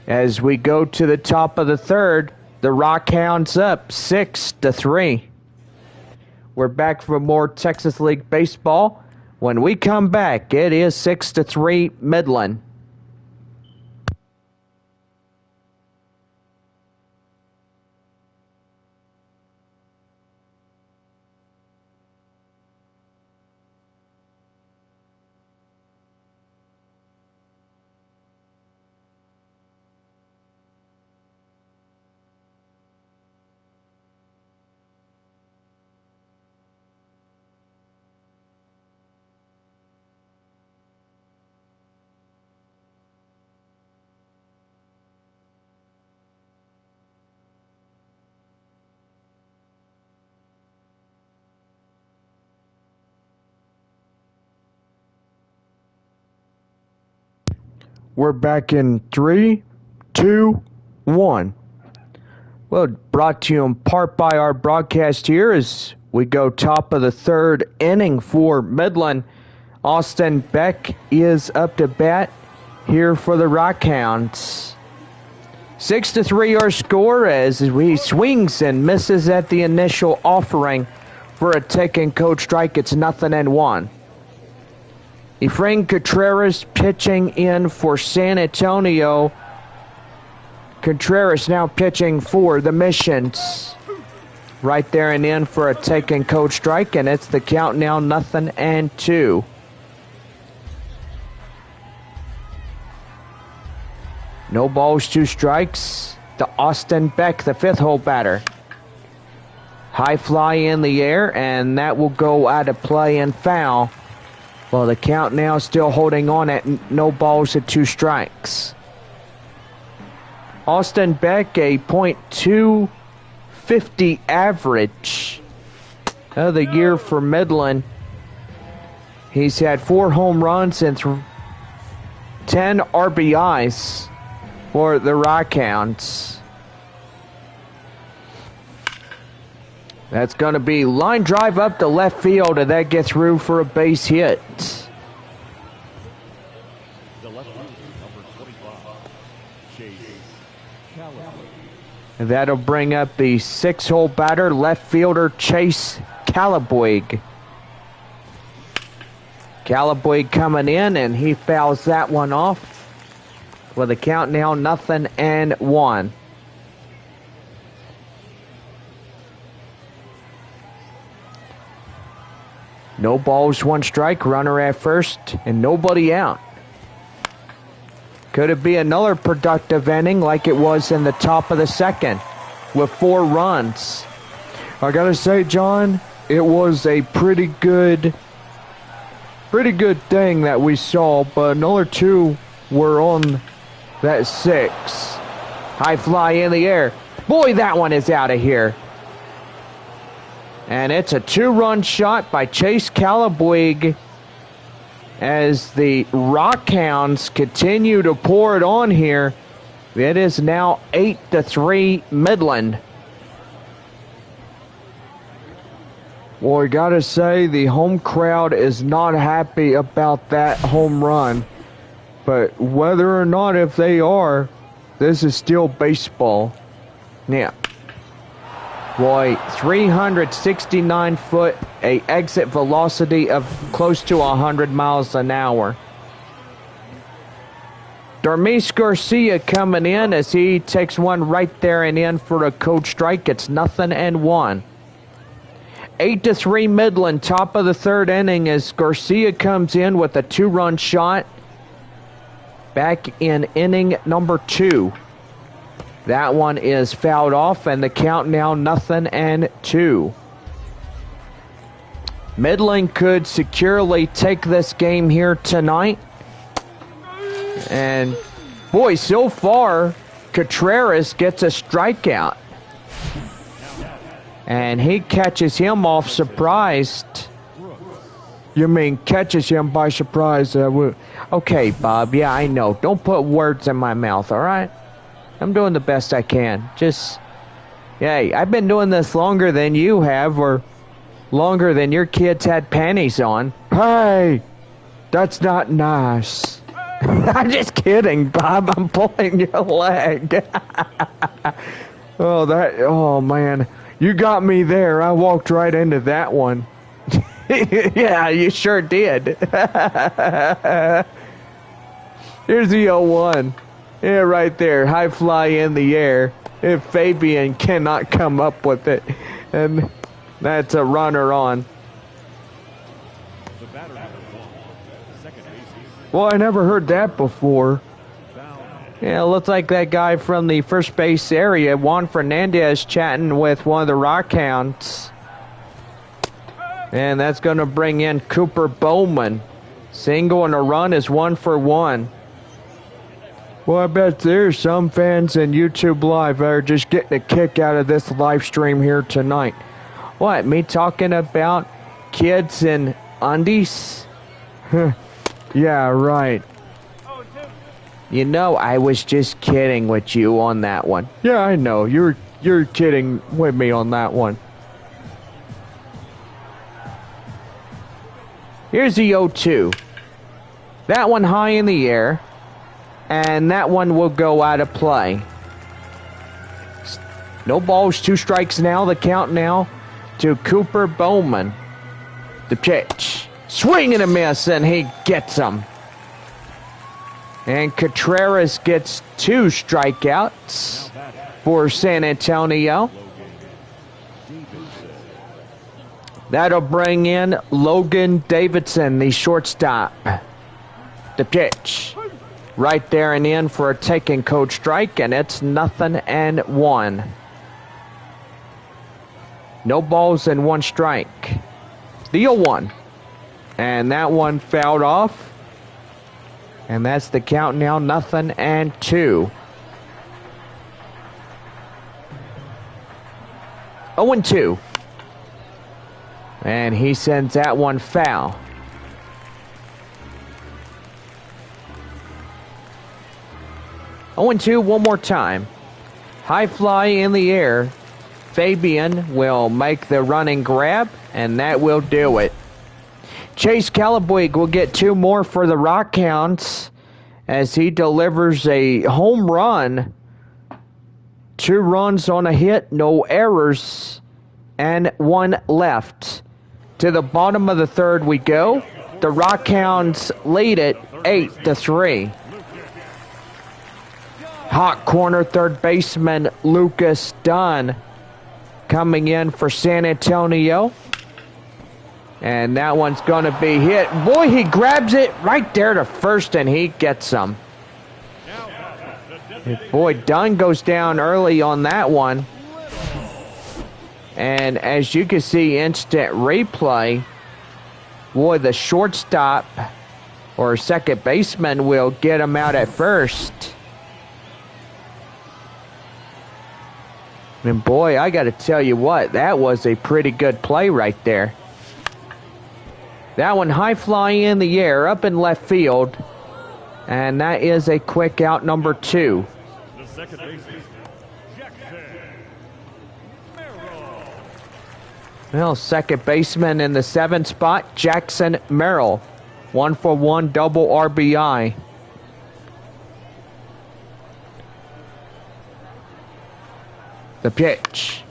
As we go to the top of the third, the Rockhounds up 6-3. We're back for more Texas League baseball. When we come back, it is 6-3 Midland. We're back in 3, 2, 1. Well, brought to you in part by our broadcast here as we go top of the third inning for Midland. Austin Beck is up to bat here for the Rockhounds. 6-3 our score as he swings and misses at the initial offering for a taken code strike. It's 0-1. Efrain Contreras pitching in for San Antonio. Contreras now pitching for the Missions. Right there and in for a taken code strike, and it's the count now 0-2. No balls, 2 strikes. To Austin Beck, the 5th hole batter. High fly in the air, and that will go out of play and foul. Well, the count now still holding on at no balls and 2 strikes. Austin Beck, a .250 average of the year for Midland. He's had 4 home runs and 10 RBIs for the Rockhounds. That's going to be line drive up to left field, and that gets through for a base hit. The left fielder, number 25, Chase Callaway. And that'll bring up the 6-hole batter, left fielder Chase Callaway. Callaway coming in, and he fouls that one off with a count now 0-1. No balls, 1 strike, runner at first, and nobody out. Could it be another productive inning like it was in the top of the second with 4 runs? I gotta say, John, it was a pretty good thing that we saw, but another 2 were on that 6. High fly in the air. Boy, that one is out of here. And it's a 2-run shot by Chase Callaway as the Rockhounds continue to pour it on here. It is now 8-3 Midland. Well, I gotta say, the home crowd is not happy about that home run. But whether or not if they are, this is still baseball. Yeah. Boy, 369 foot, a exit velocity of close to 100 miles an hour. Darmis Garcia coming in as he takes one right there and in for a cold strike. It's 0-1. 8-3 Midland, top of the 3rd inning as Garcia comes in with a 2-run shot back in inning number 2. That one is fouled off, and the count now 0-2. Midland could securely take this game here tonight. And, boy, so far, Contreras gets a strikeout. And he catches him off surprised. You mean catches him by surprise? Okay, Bob, yeah, I know. Don't put words in my mouth, all right? I'm doing the best I can. Just, hey, I've been doing this longer than you have, or longer than your kids had panties on. Hey, that's not nice. I'm just kidding, Bob. I'm pulling your leg. Oh, man. You got me there. I walked right into that one. Yeah, you sure did. Here's the 0-1. Yeah, right there. High fly in the air. If Fabian cannot come up with it. And that's a runner on. The batter, number 1, second baseman. Well, I never heard that before. Yeah, it looks like that guy from the first base area, Juan Fernandez, chatting with one of the Rockhounds. And that's going to bring in Cooper Bowman. Single and a run is 1 for 1. Well, I bet there's some fans in YouTube Live that are just getting a kick out of this live stream here tonight. What, me talking about kids in undies? Yeah, right. You know, I was just kidding with you on that one. Yeah, I know. You're kidding with me on that one. Here's the 0-2. That one high in the air. And that one will go out of play. No balls, 2 strikes now. The count now to Cooper Bowman. The pitch. Swing and a miss, and he gets them. And Contreras gets 2 strikeouts for San Antonio. That'll bring in Logan Davidson, the shortstop. The pitch. Right there and in for a taking code strike, and it's 0-1. No balls and 1 strike. The 0-1. And that one fouled off. And that's the count now, 0-2. 0-2. And he sends that one foul. 0-2 one more time. High fly in the air. Fabian will make the running grab, and that will do it. Chase Calabuig will get 2 more for the Rockhounds as he delivers a home run. 2 runs on a hit, no errors, and 1 left. To the bottom of the 3rd we go. The Rockhounds lead it 8-3. Hot corner third baseman Lucas Dunn coming in for San Antonio. And that one's going to be hit. Boy, he grabs it right there to first, and he gets some. Boy, Dunn goes down early on that one. And as you can see, instant replay, boy, the shortstop or second baseman will get him out at first. And boy, I got to tell you what, that was a pretty good play right there. That one high fly in the air, up in left field. And that is a quick out number 2. The second baseman, Jackson Merrill. Well, second baseman in the 7th spot, Jackson Merrill. 1-for-1 double RBI. The pitch.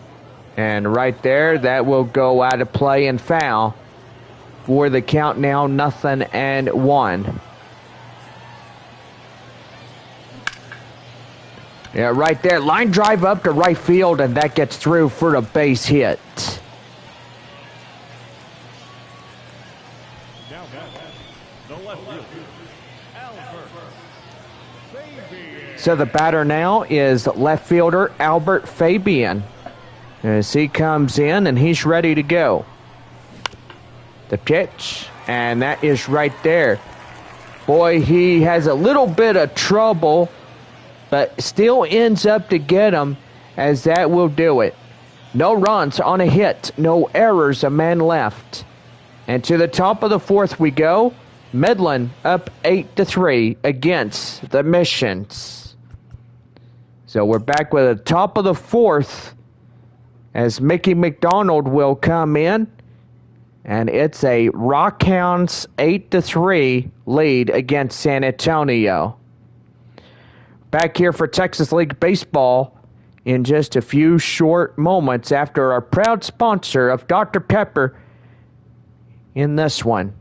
And right there, that will go out of play and foul. For the count now, 0-1. Yeah, right there. Line drive up to right field, and that gets through for a base hit. Now the left fielder, Albert Fabian. So the batter now is left fielder Albert Fabian. As he comes in, and he's ready to go. The pitch, and that is right there. Boy, he has a little bit of trouble, but still ends up to get him, as that will do it. No runs on a hit, no errors, a man left. And to the top of the 4th we go. Midland up 8-3 against the Missions. So we're back with the top of the 4th as Mickey McDonald will come in. And it's a Rockhounds 8-3 lead against San Antonio. Back here for Texas League Baseball in just a few short moments after our proud sponsor of Dr. Pepper in this one.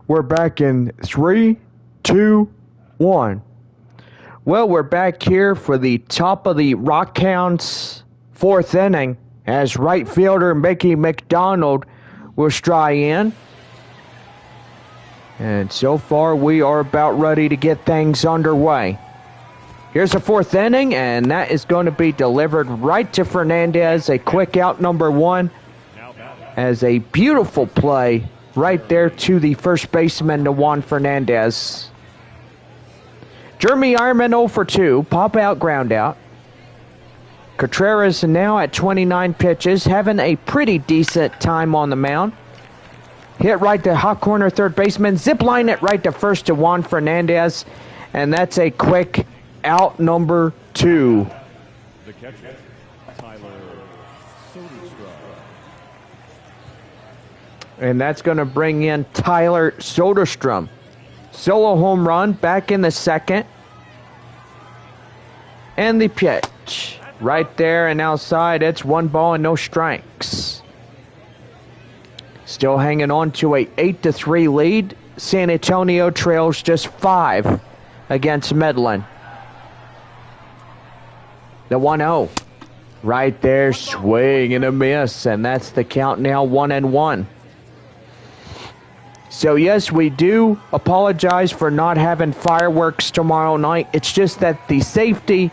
We're back in 3, 2, 1. Well, we're back here for the top of the Rockhounds 4th inning as right fielder Mickey McDonald will stride in. And so far, we are about ready to get things underway. Here's the 4th inning, and that is going to be delivered right to Fernandez, a quick out number 1, as a beautiful play right there to the first baseman, to Juan Fernandez. Jeremy Ironman 0 for 2, pop out, ground out. Contreras now at 29 pitches, having a pretty decent time on the mound. Hit right to hot corner third baseman, zip line it right to first to Juan Fernandez, and that's a quick out number 2. The catcher, Tyler Soderstrom. And that's going to bring in Tyler Soderstrom. Solo home run back in the 2nd. And the pitch. Right there and outside. It's 1 ball and no strikes. Still hanging on to a 8-3 lead San Antonio trails just 5 against Midland. The 1-0. Right there, swing and a miss, and that's the count now, 1-1. So yes, we do apologize for not having fireworks tomorrow night. It's just that the safety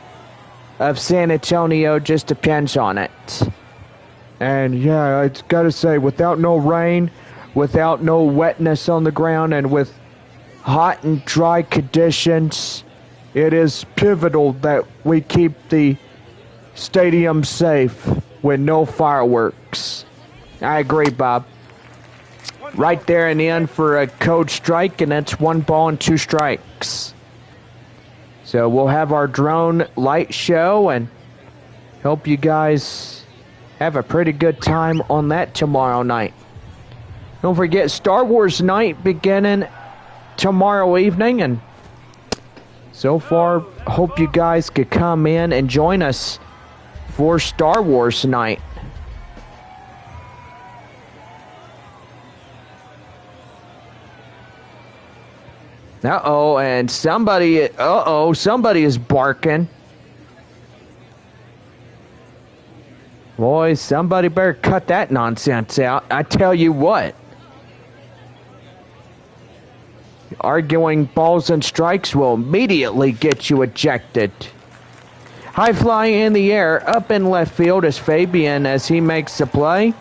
of San Antonio just depends on it. And yeah, it's got to say, without no rain, without no wetness on the ground, and with hot and dry conditions, it is pivotal that we keep the stadium safe with no fireworks. I agree, Bob. Right there and in for a code strike, and that's 1 ball and 2 strikes. So we'll have our drone light show, and hope you guys have a pretty good time on that tomorrow night. Don't forget Star Wars night beginning tomorrow evening, and so far hope you guys could come in and join us for Star Wars night. And somebody is barking. Boy, somebody better cut that nonsense out. I tell you what. Arguing balls and strikes will immediately get you ejected. High fly in the air, up in left field is Fabian as he makes the play.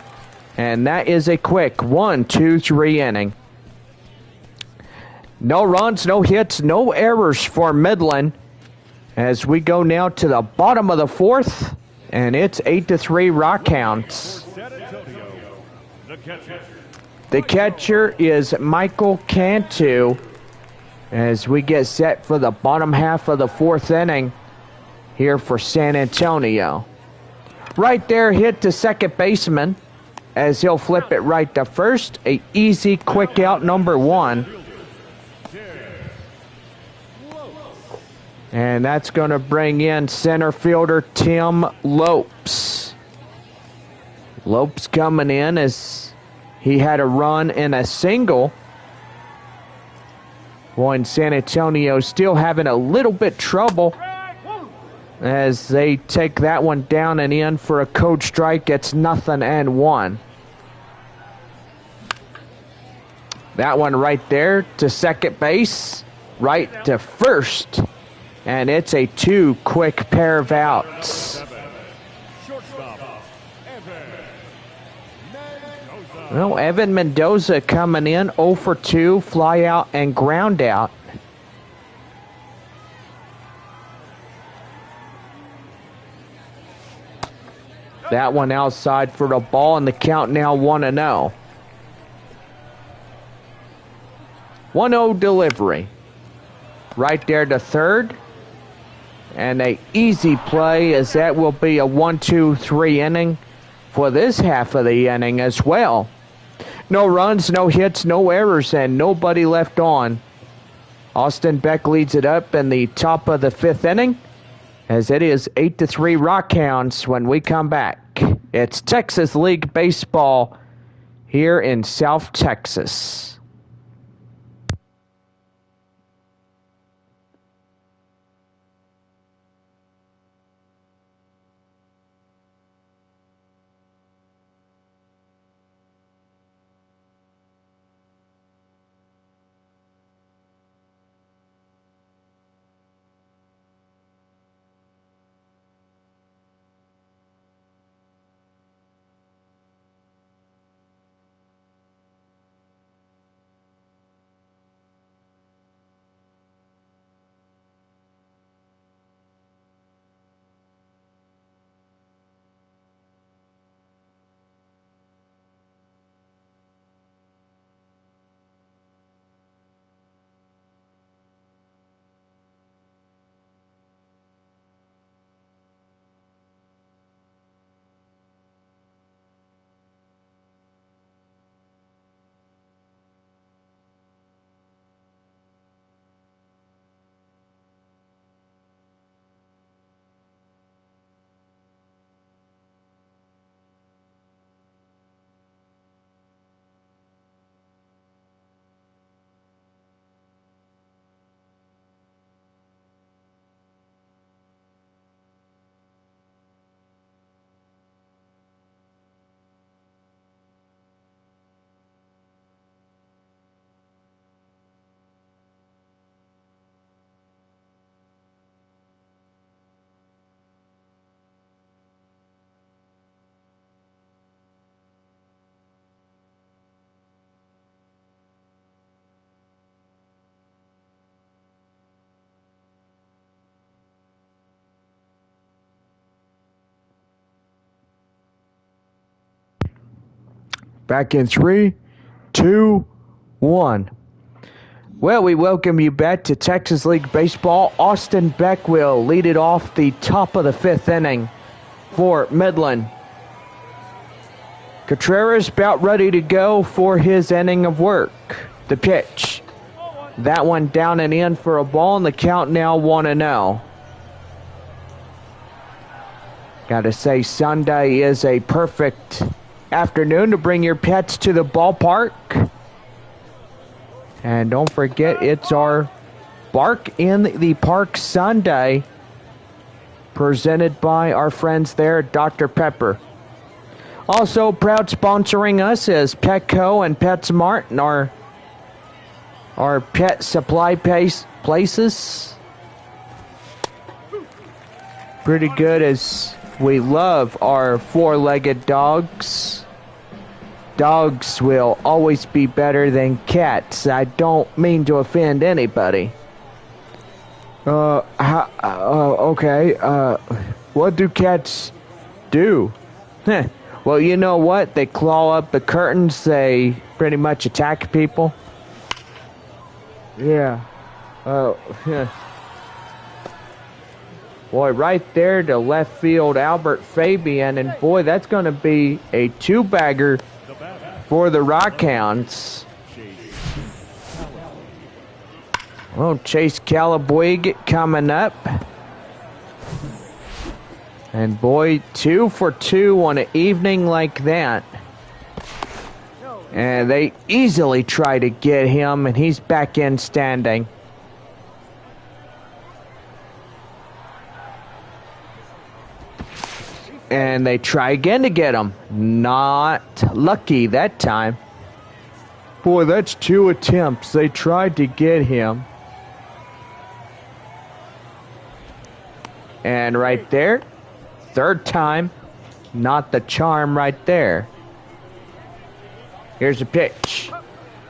And that is a quick 1-2-3 inning. No runs, no hits, no errors for Midland. As we go now to the bottom of the 4th. And it's 8-3 Rockhounds. The catcher is Michael Cantu. As we get set for the bottom half of the 4th inning here for San Antonio. Right there, hit to second baseman as he'll flip it right to first. A easy, quick out, number 1. And that's going to bring in center fielder Tim Lopes. Lopes coming in as he had a run and a single. Boy, and San Antonio still having a little bit trouble as they take that one down and in for a code strike. It's 0-1. That one right there to second base, right to first. And it's a 2 quick pair of outs. Well, Evan Mendoza coming in 0 for 2, fly out and ground out. That one outside for the ball, and the count now 1-0. 1-0 delivery. Right there to third. And a easy play as that will be a 1-2-3 inning for this half of the inning as well. No runs, no hits, no errors, and nobody left on. Austin Beck leads it up in the top of the 5th inning as it is 8-3 Rockhounds when we come back. It's Texas League Baseball here in South Texas. Back in 3, 2, 1. Well, we welcome you back to Texas League Baseball. Austin Beck will lead it off the top of the 5th inning for Midland. Contreras about ready to go for his inning of work. The pitch. That one down and in for a ball, and the count now 1-0. Gotta say, Sunday is a perfect afternoon to bring your pets to the ballpark. And don't forget, it's our Bark in the Park Sunday, presented by our friends there at Dr. Pepper. Also, proud sponsoring us is Petco and PetSmart, and our pet supply places. Pretty good, as we love our four-legged dogs. Dogs will always be better than cats. I don't mean to offend anybody. Okay. What do cats do? Well, you know what? They claw up the curtains. They pretty much attack people. Yeah. Boy, right there to left field, Albert Fabian. And boy, that's going to be a two-bagger for the Rockhounds. Well, Chase Calabwig coming up. And boy, 2 for 2 on an evening like that. And they easily try to get him, and he's back in standing. And they try again to get him. Not lucky that time. Boy, that's 2 attempts. They tried to get him. And right there, third time, not the charm right there. Here's a pitch.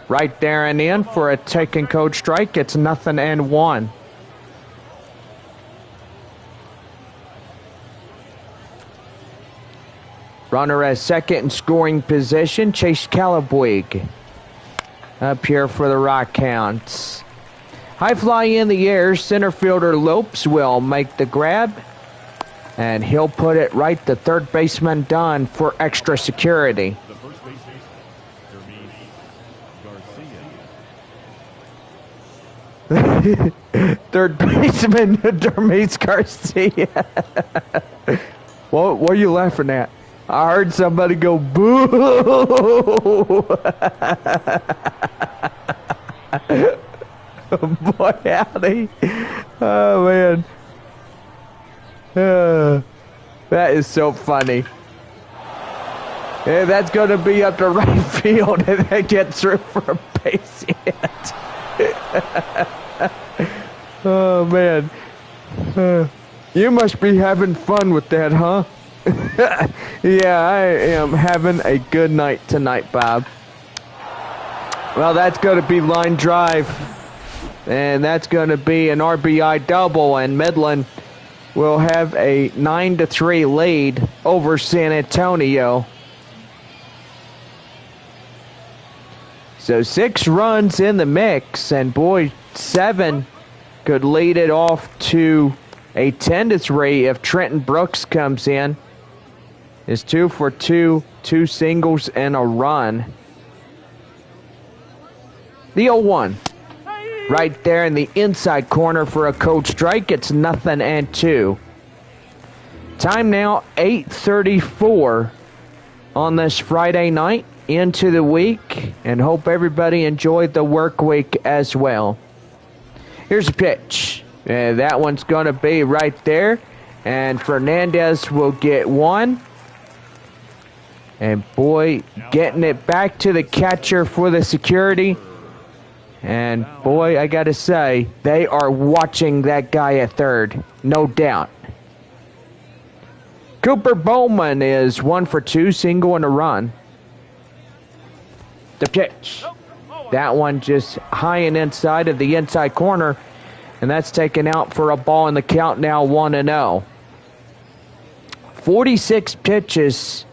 Right there and in for a taken code strike. It's 0-1. Runner at second in scoring position, Chase Calabwig. Up here for the Rockhounds. High fly in the air, center fielder Lopes will make the grab. And he'll put it right to third baseman Dunn for extra security. The first baseman, Garcia. Third baseman Dermis Garcia. What are you laughing at? I heard somebody go boo. Boy, howdy. Oh, man. That is so funny. Yeah, that's going to be up to right field if they get through for a base hit. Oh, man. You must be having fun with that, huh? Yeah, I am having a good night tonight, Bob. Well, that's going to be line drive. And that's going to be an RBI double, and Midland will have a 9-3 lead over San Antonio. So 6 runs in the mix, and boy, 7 could lead it off to a 10-3 if Trenton Brooks comes in. Is 2 for 2, 2 singles and a run. The 0-1. Right there in the inside corner for a code strike. It's 0-2. Time now 8:34 on this Friday night into the week, and hope everybody enjoyed the work week as well. Here's a pitch. That one's going to be right there, and Fernandez will get one. And boy, getting it back to the catcher for the security. And boy, I gotta say, they are watching that guy at third, no doubt. Cooper Bowman is 1 for 2, single and a run. The pitch. That one just high and inside of the inside corner, and that's taken out for a ball in the count now 1-0. 46 pitches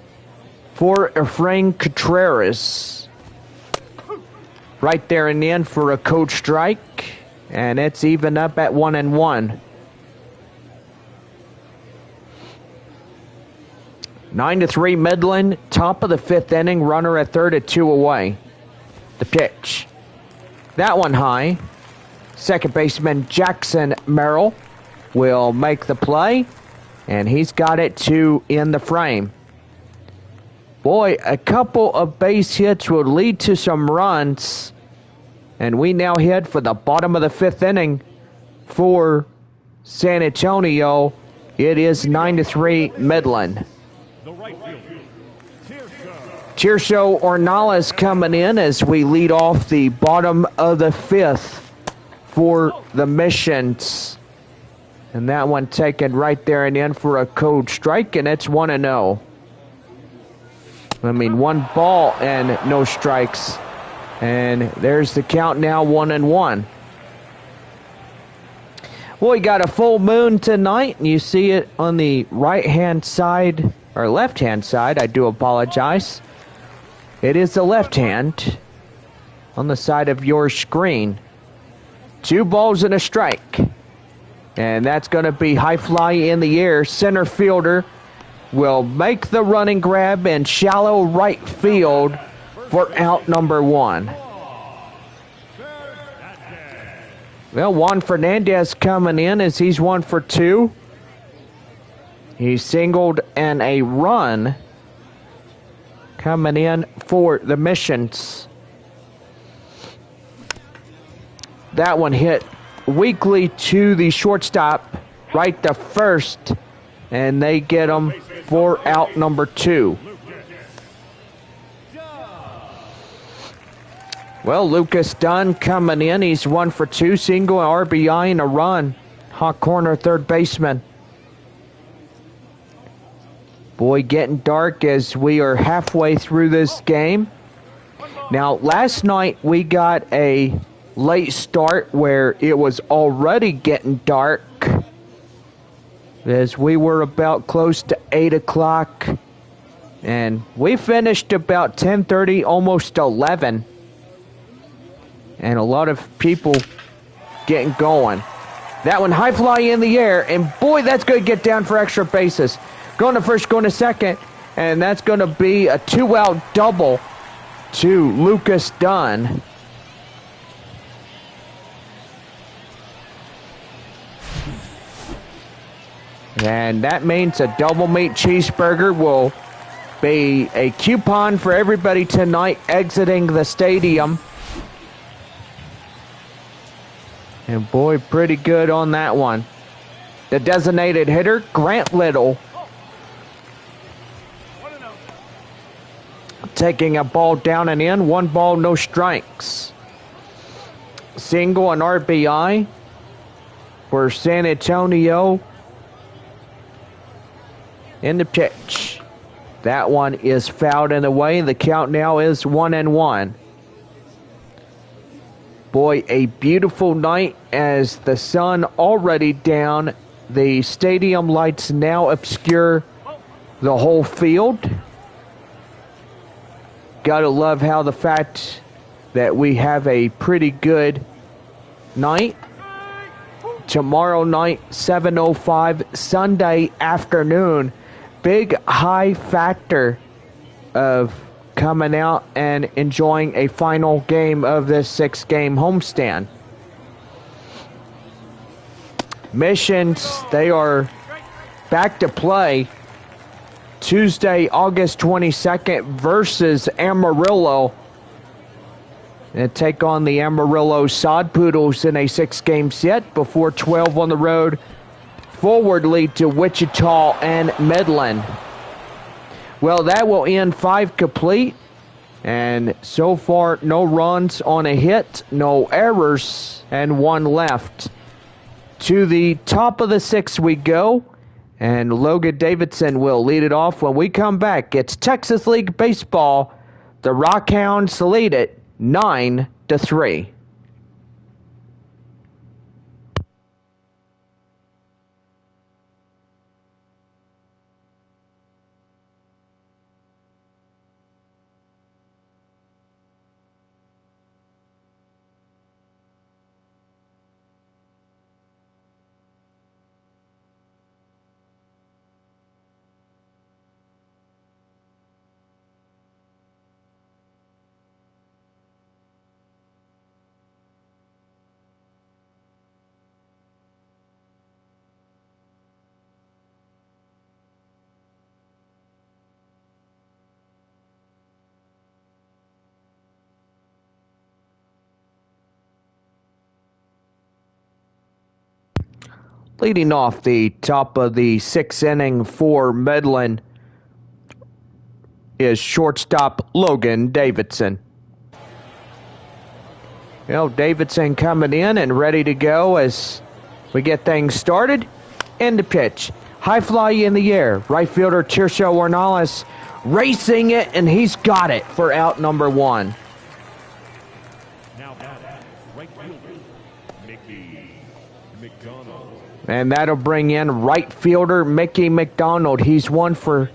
for Efrain Contreras. Right there in the end for a code strike. And it's even up at 1-1. 9-3 Midland, top of the 5th inning, runner at third at 2 away. The pitch. That one high. Second baseman Jackson Merrill will make the play, and he's got it to in the frame. Boy, a couple of base hits would lead to some runs, and we now head for the bottom of the 5th inning for San Antonio. It is 9-3 Midland. The right fielder, Tirso Ornales coming in as we lead off the bottom of the 5th for the Missions. And that one taken right there and in for a code strike, and it's 1-0. I mean, 1 ball and no strikes. And there's the count now, 1-1. Well, we got a full moon tonight, and you see it on the right-hand side, or left-hand side, I do apologize. It is the left hand on the side of your screen. 2 balls and a strike. And that's going to be high fly in the air. Center fielder will make the running grab in shallow right field for out number 1. Well, Juan Fernandez coming in as he's 1 for 2. He singled and a run coming in for the Missions. That one hit weakly to the shortstop, right to first, and they get him for out number 2. Well, Lucas Dunn coming in. He's 1 for 2, single, RBI, and a run. Hot corner third baseman. Boy, getting dark as we are halfway through this game. Now, last night we got a late start where it was already getting dark as we were about close to 8 o'clock. And we finished about 10:30, almost 11. And a lot of people getting going. That one high fly in the air, and boy, that's going to get down for extra bases. Going to first, going to second, and that's going to be a 2-out double to Lucas Dunn. And that means a double meat cheeseburger will be a coupon for everybody tonight exiting the stadium. And boy, pretty good on that one. The designated hitter, Grant Little, taking a ball down and in. 1 ball, no strikes. Single and RBI for San Antonio. In the pitch. That one is fouled in the way. The count now is 1-1. Boy, a beautiful night as the sun already down. The stadium lights now obscure the whole field. Gotta love how the fact that we have a pretty good night. Tomorrow night, 7:05, Sunday afternoon. Big high factor of coming out and enjoying a final game of this 6-game homestand. Missions, they are back to play Tuesday, August 22nd versus Amarillo. And take on the Amarillo Sod Poodles in a 6-game set before 12 on the road. Forwardly to Wichita and Midland. Well, that will end 5 complete. And so far, no runs on a hit, no errors, and 1 left. To the top of the 6th we go. And Logan Davidson will lead it off when we come back. It's Texas League Baseball. The Rockhounds lead it 9-3. Leading off the top of the 6th inning for Midland is shortstop Logan Davidson. Davidson coming in and ready to go as we get things started. In the pitch. High fly in the air. Right fielder Tirso Ornales racing it, and he's got it for out number 1. Now batting, right fielder, Mickey McDonald. And that'll bring in right fielder Mickey McDonald. He's one for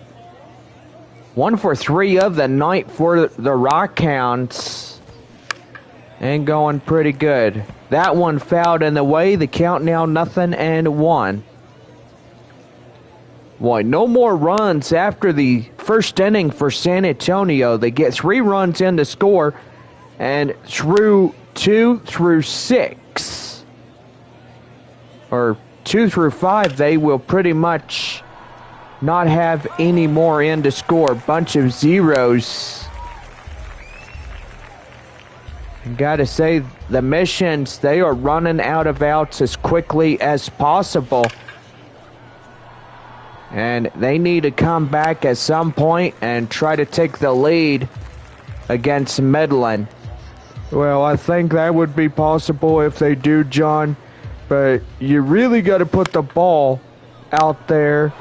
3 of the night for the Rockhounds. And going pretty good. That one fouled in the way. The count now 0-1. Boy, no more runs after the first inning for San Antonio. They get 3 runs in to score. And through 2 through 6, or 2 through 5, they will pretty much not have any more in to score. Bunch of zeros. Gotta say, the Missions, they are running out of outs as quickly as possible. And they need to come back at some point and try to take the lead against Midland. Well, I think that would be possible if they do, John. But you really got to put the ball out there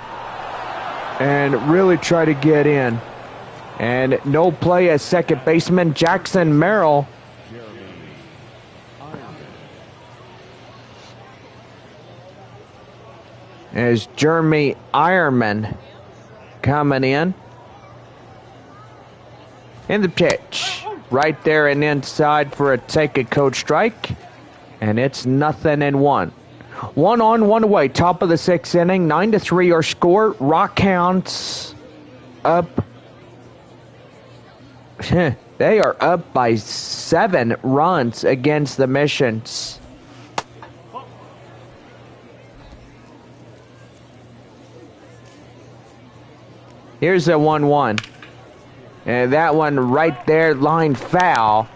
and really try to get in. And no play as second baseman Jackson Merrill. As Jeremy Ironman coming in. In the pitch. Right there and inside for a take-a-coach strike. And it's 0-1. 1 on, 1 away. Top of the 6th inning. 9-3 our score. Rockhounds up. They are up by 7 runs against the Missions. Here's a 1-1. And that one right there, line foul.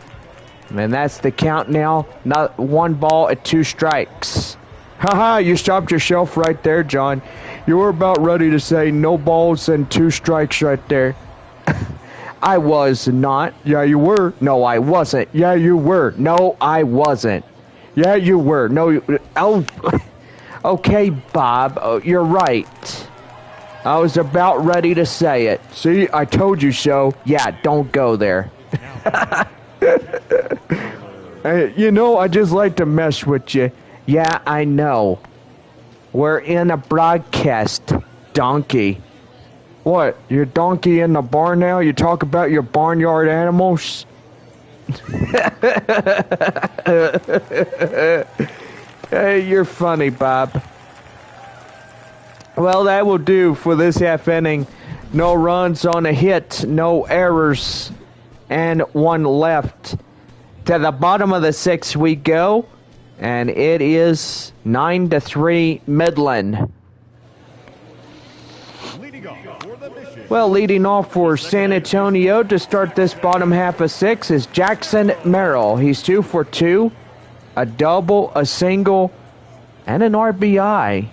And that's the count now. Not 1 ball at 2 strikes. Haha, you stopped yourself right there, John. You were about ready to say no balls and 2 strikes right there. I was not. Yeah, you were. No, I wasn't. Yeah, you were. No, I wasn't. Yeah, you were. No, oh, okay, Bob. Oh, you're right. I was about ready to say it. See, I told you so. Yeah, don't go there. Hey, I just like to mess with you. Yeah, I know. We're in a broadcast, donkey. What? You're donkey in the barn now? You talk about your barnyard animals? Hey, you're funny, Bob. Well, that will do for this half inning. No runs on a hit, no errors, and 1 left. To the bottom of the 6th we go, and it is 9-3 Midland. Well, leading off for San Antonio to start this bottom half of 6 is Jackson Merrill. He's 2 for 2, a double, a single, and an RBI.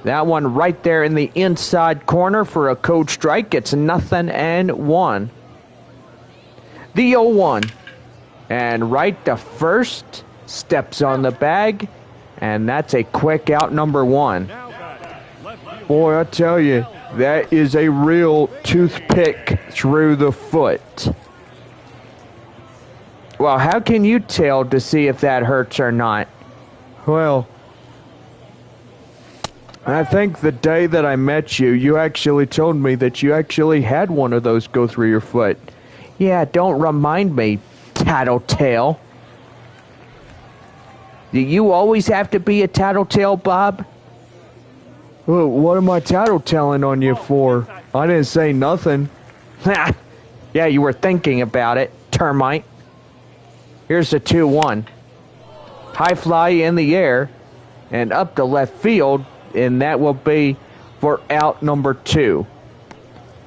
That one right there in the inside corner for a code strike. It's 0-1. The 0-1. And right to first. Steps on the bag. And that's a quick out number 1. Boy, I tell you, that is a real toothpick through the foot. Well, how can you tell to see if that hurts or not? Well, I think the day that I met you, you actually told me that you actually had one of those go through your foot. Yeah, don't remind me, tattletale. Do you always have to be a tattletale, Bob? Well, what am I tattletaling on you for? I didn't say nothing. Yeah, you were thinking about it, termite. Here's the 2-1. High fly in the air and up to left field. And that will be for out number 2.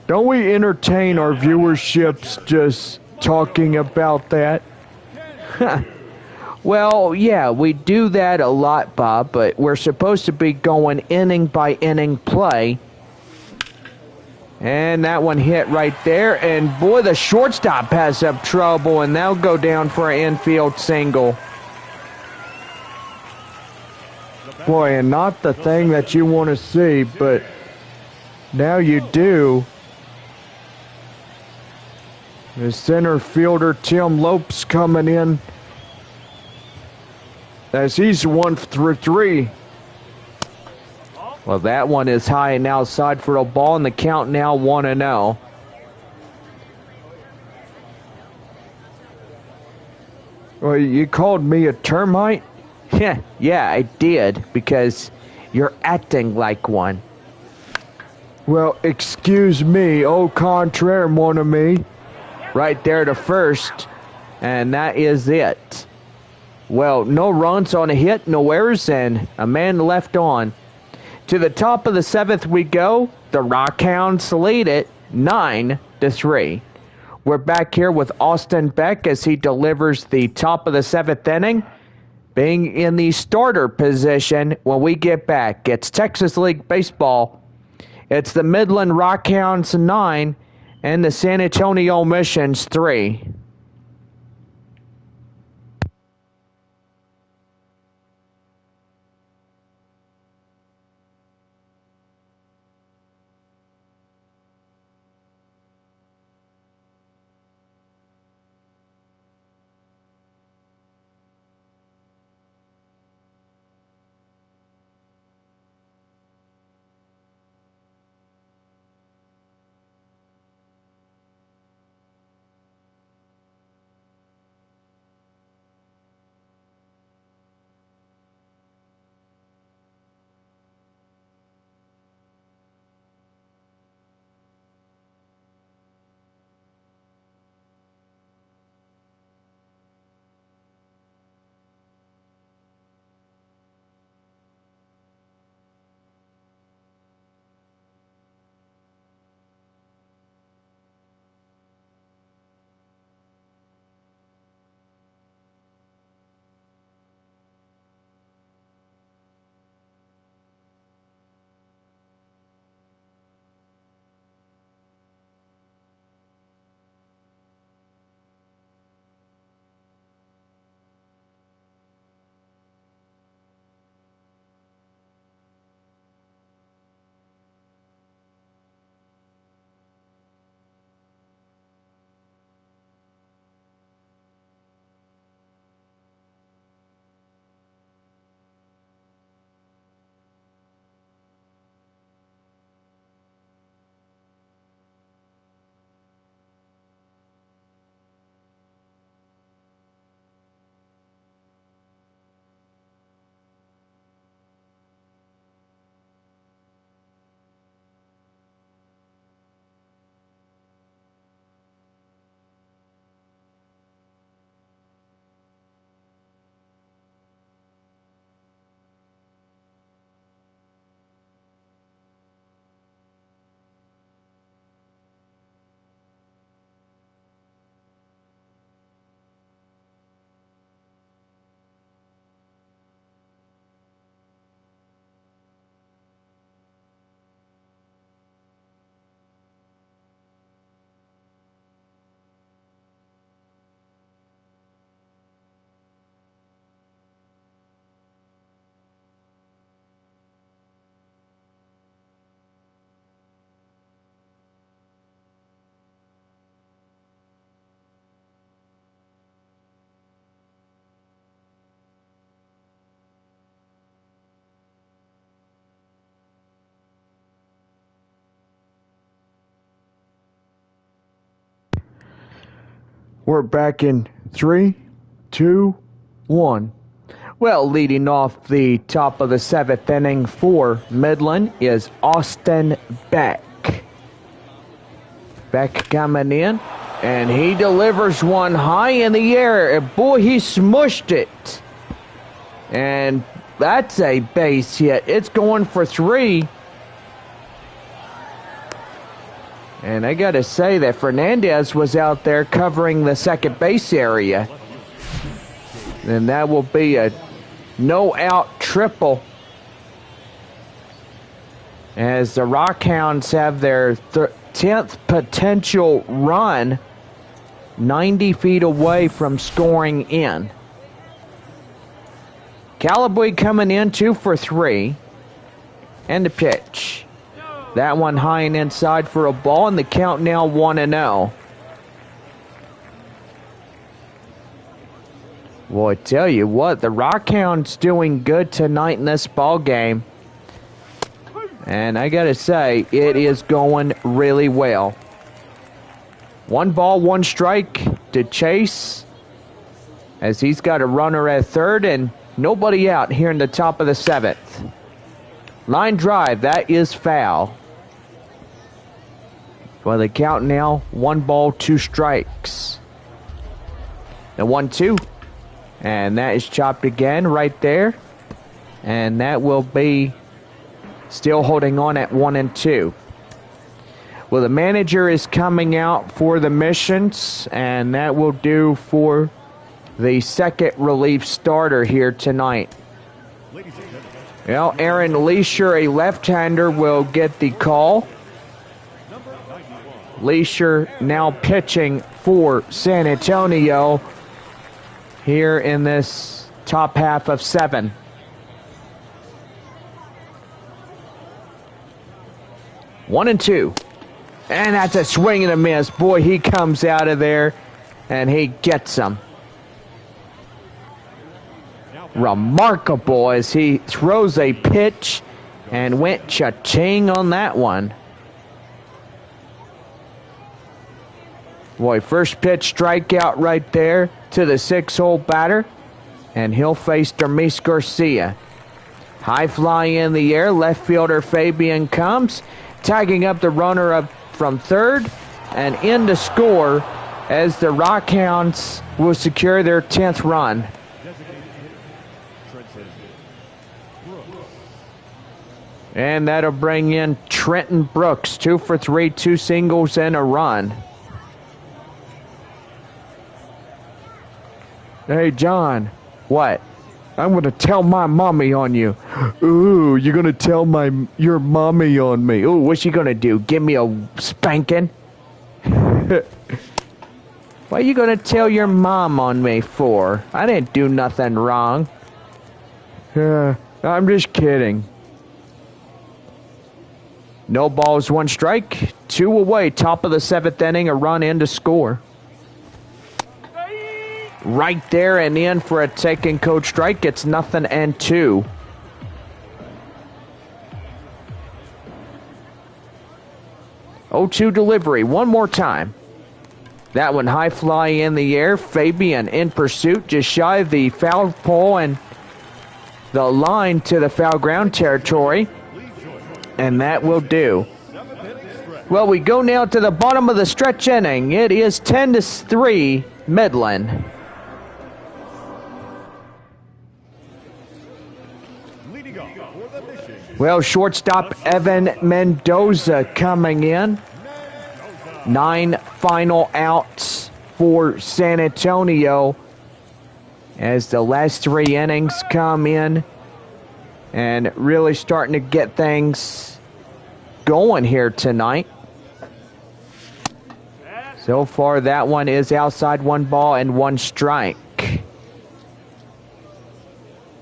Don't we entertain our viewerships just talking about that? Well, yeah, we do that a lot, Bob, but we're supposed to be going inning by inning play. And that one hit right there, and boy, the shortstop has some trouble, and they'll go down for an infield single. Boy, and not the thing that you want to see, but now you do. The center fielder, Tim Lopes, coming in as he's 1 through 3. Well, that one is high and outside for a ball, and the count now 1-0. Well, you called me a termite? Yeah, I did, because you're acting like one. Well, excuse me, au contraire, mon ami. Right there to first, and that is it. Well, no runs on a hit, no errors, and a man left on. To the top of the 7th we go. The Rockhounds lead it 9-3. We're back here with Austin Beck as he delivers the top of the 7th inning, being in the starter position when we get back. It's Texas League Baseball. It's the Midland Rockhounds 9 and the San Antonio Missions 3. We're back in 3, 2, 1. Well, leading off the top of the 7th inning for Midland is Austin Beck. Beck coming in, and he delivers one high in the air, and boy, he smushed it. And that's a base hit. It's going for 3. And I got to say that Fernandez was out there covering the second base area. And that will be a no-out triple. As the Rockhounds have their 10th potential run 90 feet away from scoring in. Calaboy coming in 2 for 3. And the pitch. That one high and inside for a ball, and the count now 1-0. Well, I tell you what, the Rockhounds doing good tonight in this ball game. And I gotta say, it is going really well. 1 ball, 1 strike to Chase, as he's got a runner at third and nobody out here in the top of the 7th. Line drive, that is foul. Well, the count now, 1 ball, 2 strikes. The 1-2. And that is chopped again right there. And that will be still holding on at 1-2. Well, the manager is coming out for the missions, and that will do for the second relief starter here tonight. Well, Aaron Leisure, a left-hander, will get the call. Leisure now pitching for San Antonio here in this top half of 7. One and 2. And that's a swing and a miss. Boy, he comes out of there and he gets them. Remarkable as he throws a pitch and went cha-ching on that one. Boy, first pitch strikeout right there to the 6-hole batter. And he'll face Dermis Garcia. High fly in the air. Left fielder Fabian comes, tagging up the runner up from third and in to score as the Rockhounds will secure their 10th run. And that'll bring in Trenton Brooks, 2 for 3, 2 singles and a run. Hey, John. What? I'm going to tell my mommy on you. Ooh, you're going to tell your mommy on me. Ooh, what's she going to do? Give me a spanking? What are you going to tell your mom on me for? I didn't do nothing wrong. I'm just kidding. No balls, 1 strike. 2 away. Top of the 7th inning. A run in to score. Right there and in for a taken code strike. It's 0-2. Oh, 2 delivery. One more time. That one high fly in the air. Fabian in pursuit, just shy of the foul pole and the line to the foul ground territory. And that will do. Well, we go now to the bottom of the stretch inning. It is 10-3 Midland. Well, shortstop Evan Mendoza coming in. 9 final outs for San Antonio as the last 3 innings come in and really starting to get things going here tonight. So far, that one is outside, 1 ball and 1 strike.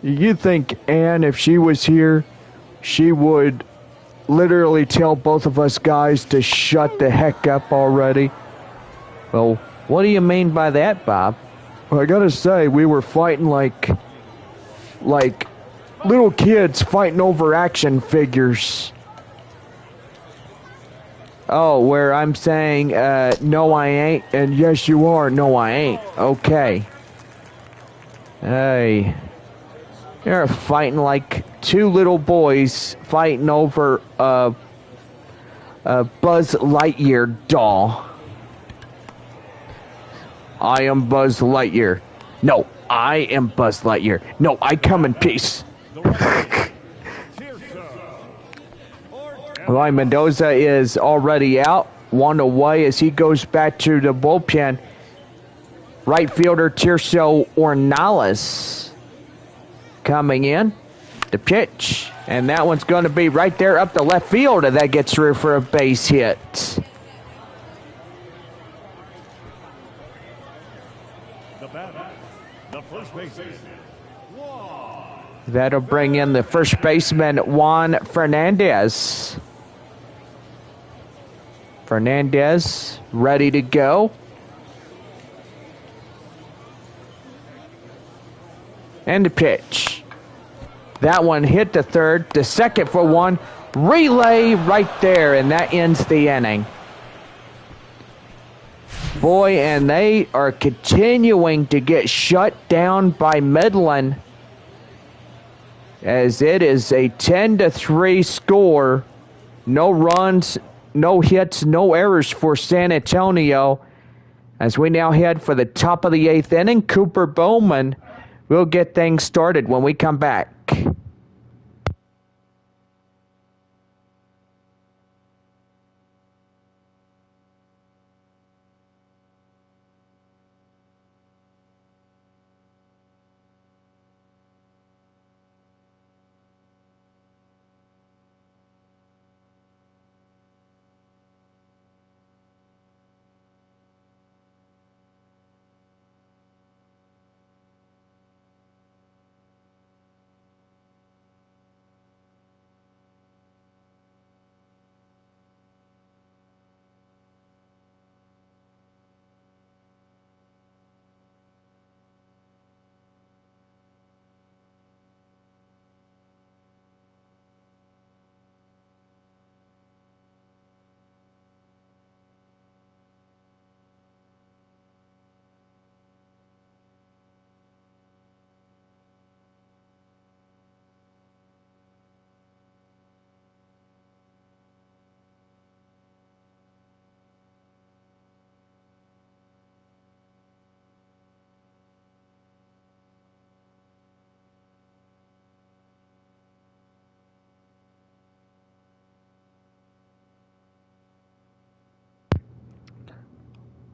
You think Ann, if she was here, she would literally tell both of us guys to shut the heck up already? Well, what do you mean by that, Bob? Well, I gotta say, we were fighting like little kids fighting over action figures. Oh, where I'm saying, no I ain't, and yes you are, no I ain't. Okay. Hey. They're fighting like 2 little boys fighting over a Buzz Lightyear doll. I am Buzz Lightyear. No, I am Buzz Lightyear. No, I come in peace. Well, Mendoza is already out. 1 away as he goes back to the bullpen. Right fielder Tirso Ornelas coming in. The pitch. And that one's going to be right there up the left field, and that gets through for a base hit. The batter, the first baseman, Juan. That'll bring in the first baseman, Juan Fernandez. Fernandez ready to go. And the pitch. That one hit the third, the second for one. Relay right there, and that ends the inning. Boy, and they are continuing to get shut down by Midland, as it is a 10-3 score. No runs, no hits, no errors for San Antonio. As we now head for the top of the 8th inning, Cooper Bowman will get things started when we come back.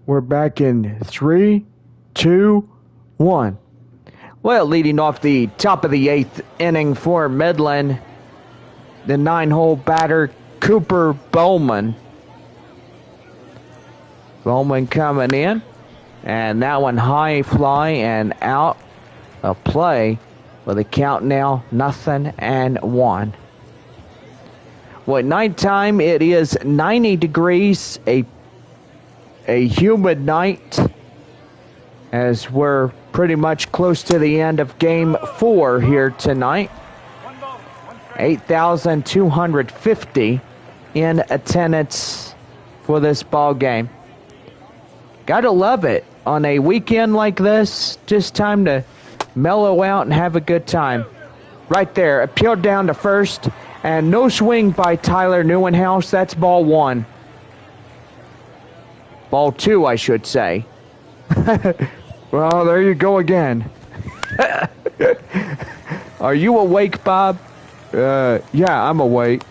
We're back in 3, 2, 1. Well, leading off the top of the 8th inning for Midland, the 9-hole batter, Cooper Bowman. Bowman coming in, and that one high fly and out of play with a count now 0-1. Well, at nighttime, it is 90 degrees, a humid night, as we're pretty much close to the end of Game 4 here tonight. 8,250 in attendance for this ball game. Gotta love it on a weekend like this. Just time to mellow out and have a good time. Right there, appealed down to first, and no swing by Tyler Newenhouse. That's ball 1. Ball 2, I should say. Well, there you go again. Are you awake, Bob? Yeah, I'm awake.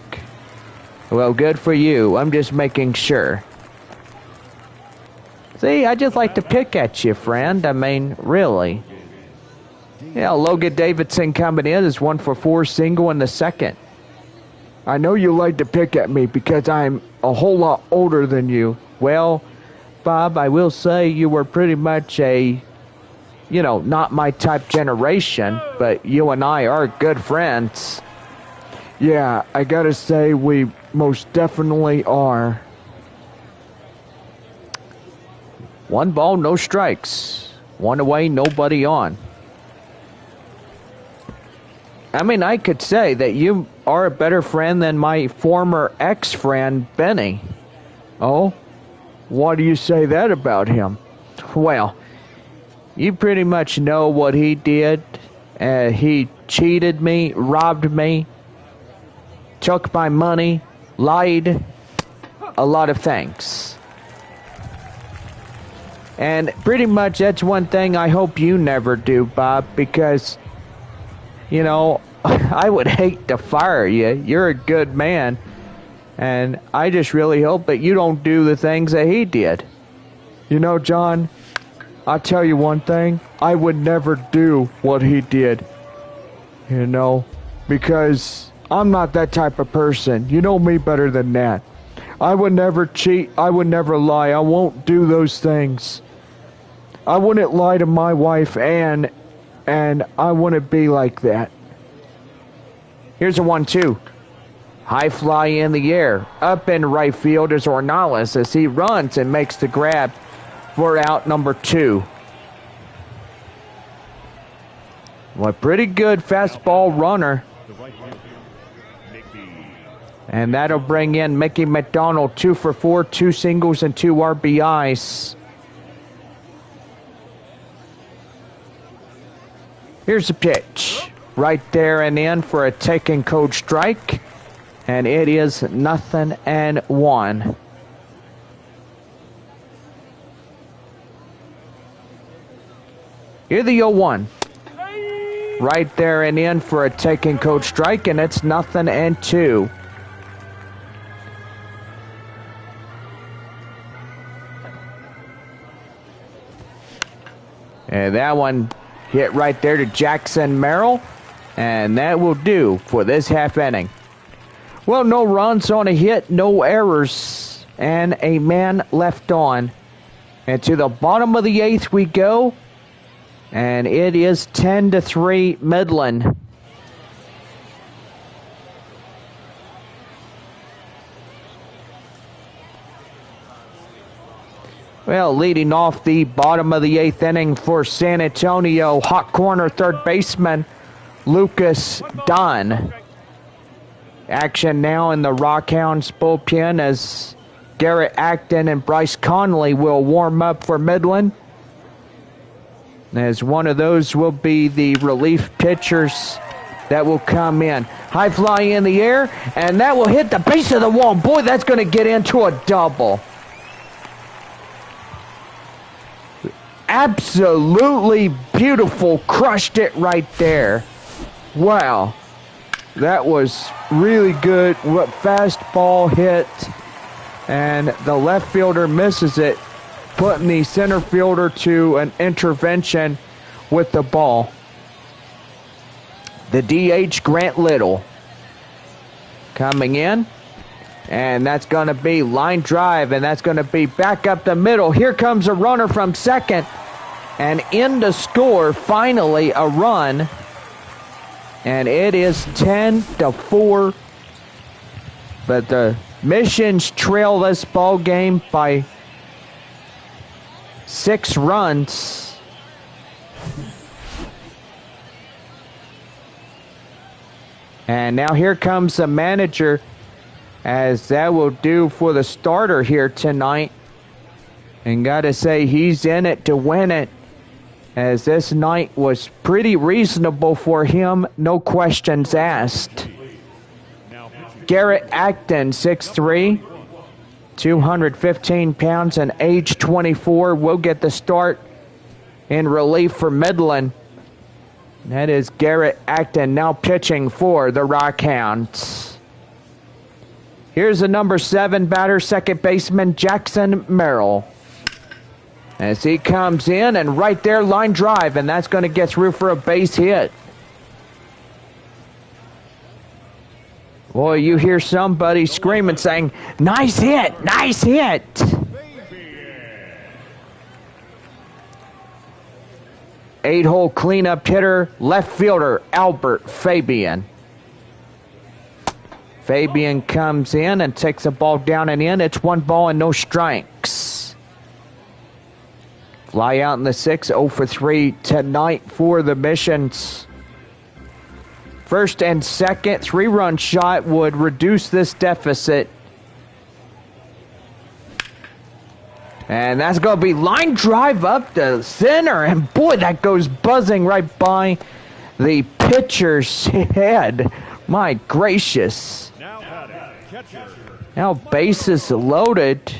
Well, good for you. I'm just making sure. See, I just like to pick at you, friend. I mean, really. Yeah, Logan Davidson coming in is 1-for-4 single in the second. I know you like to pick at me because I'm a whole lot older than you. Well, Bob, I will say you were pretty much not my type generation, but you and I are good friends. Yeah, I gotta say we most definitely are. 1 ball, no strikes. 1 away, nobody on. I mean, I could say that you are a better friend than my former ex-friend, Benny. Oh? Why do you say that about him? Well, you pretty much know what he did. He cheated me, robbed me, took my money, lied, a lot of things. And pretty much that's one thing I hope you never do, Bob, because, I would hate to fire you. You're a good man. And I just really hope that you don't do the things that he did. You know, John, I'll tell you one thing, I would never do what he did, you know, because I'm not that type of person. You know me better than that. I would never cheat. I would never lie. I won't do those things. I wouldn't lie to my wife, and I wouldn't be like that. Here's a 1-2. High fly in the air. Up in right field is Ornelas as he runs and makes the grab for out number 2. Well, pretty good fastball runner. And that'll bring in Mickey McDonald, 2 for 4, 2 singles and 2 RBIs. Here's the pitch. Right there and in for a taken code strike. And it is 0-1. Here the 0-1. Right there and in for a taken code strike, and it's 0-2. And that one hit right there to Jackson Merrill, and that will do for this half inning. Well, no runs on a hit, no errors, and a man left on. And to the bottom of the 8th we go, and it is 10-3 Midland. Well, leading off the bottom of the 8th inning for San Antonio, hot corner third baseman Lucas Dunn. Action now in the Rockhounds bullpen as Garrett Acton and Bryce Conley will warm up for Midland. As one of those will be the relief pitchers that will come in. High fly in the air, and that will hit the base of the wall. Boy, that's going to get into a double. Absolutely beautiful. Crushed it right there. Wow. That was really good. What fastball hit. And the left fielder misses it, putting the center fielder to an intervention with the ball. The DH, Grant Little, coming in. And that's going to be line drive, and that's going to be back up the middle. Here comes a runner from second. And in to score, finally, a run. And it is 10-4. But the Missions trail this ball game by 6 runs. And now here comes the manager, as that will do for the starter here tonight. And gotta say, he's in it to win it, as this night was pretty reasonable for him, no questions asked. Garrett Acton, 6'3", 215 pounds, and age 24, will get the start in relief for Midland. That is Garrett Acton now pitching for the Rockhounds. Here's the number 7 batter, second baseman Jackson Merrill. As he comes in, and right there, line drive, and that's going to get through for a base hit. Boy, you hear somebody screaming, saying, "Nice hit, nice hit." Eight-hole cleanup hitter, left fielder, Albert Fabian. Fabian comes in and takes the ball down and in. It's 1 ball and no strikes. Fly out in the 6th, 0 for 3 tonight for the Missions. First and second, 3-run shot would reduce this deficit. And that's going to be line drive up the center. And boy, that goes buzzing right by the pitcher's head. My gracious. Now bases loaded.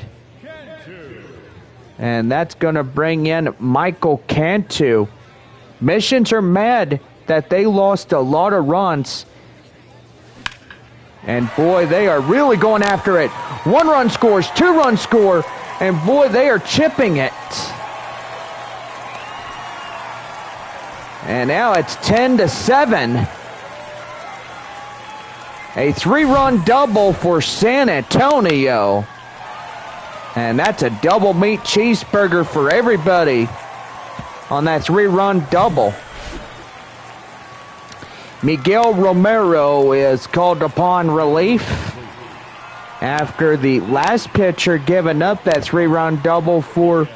And that's going to bring in Michael Cantu. Missions are mad that they lost a lot of runs. And boy, they are really going after it. 1-run scores, 2-run score, and boy, they are chipping it. And now it's 10-7. A 3-run double for San Antonio. And that's a double meat cheeseburger for everybody on that 3-run double. Miguel Romero is called upon relief after the last pitcher giving up that 3-run double for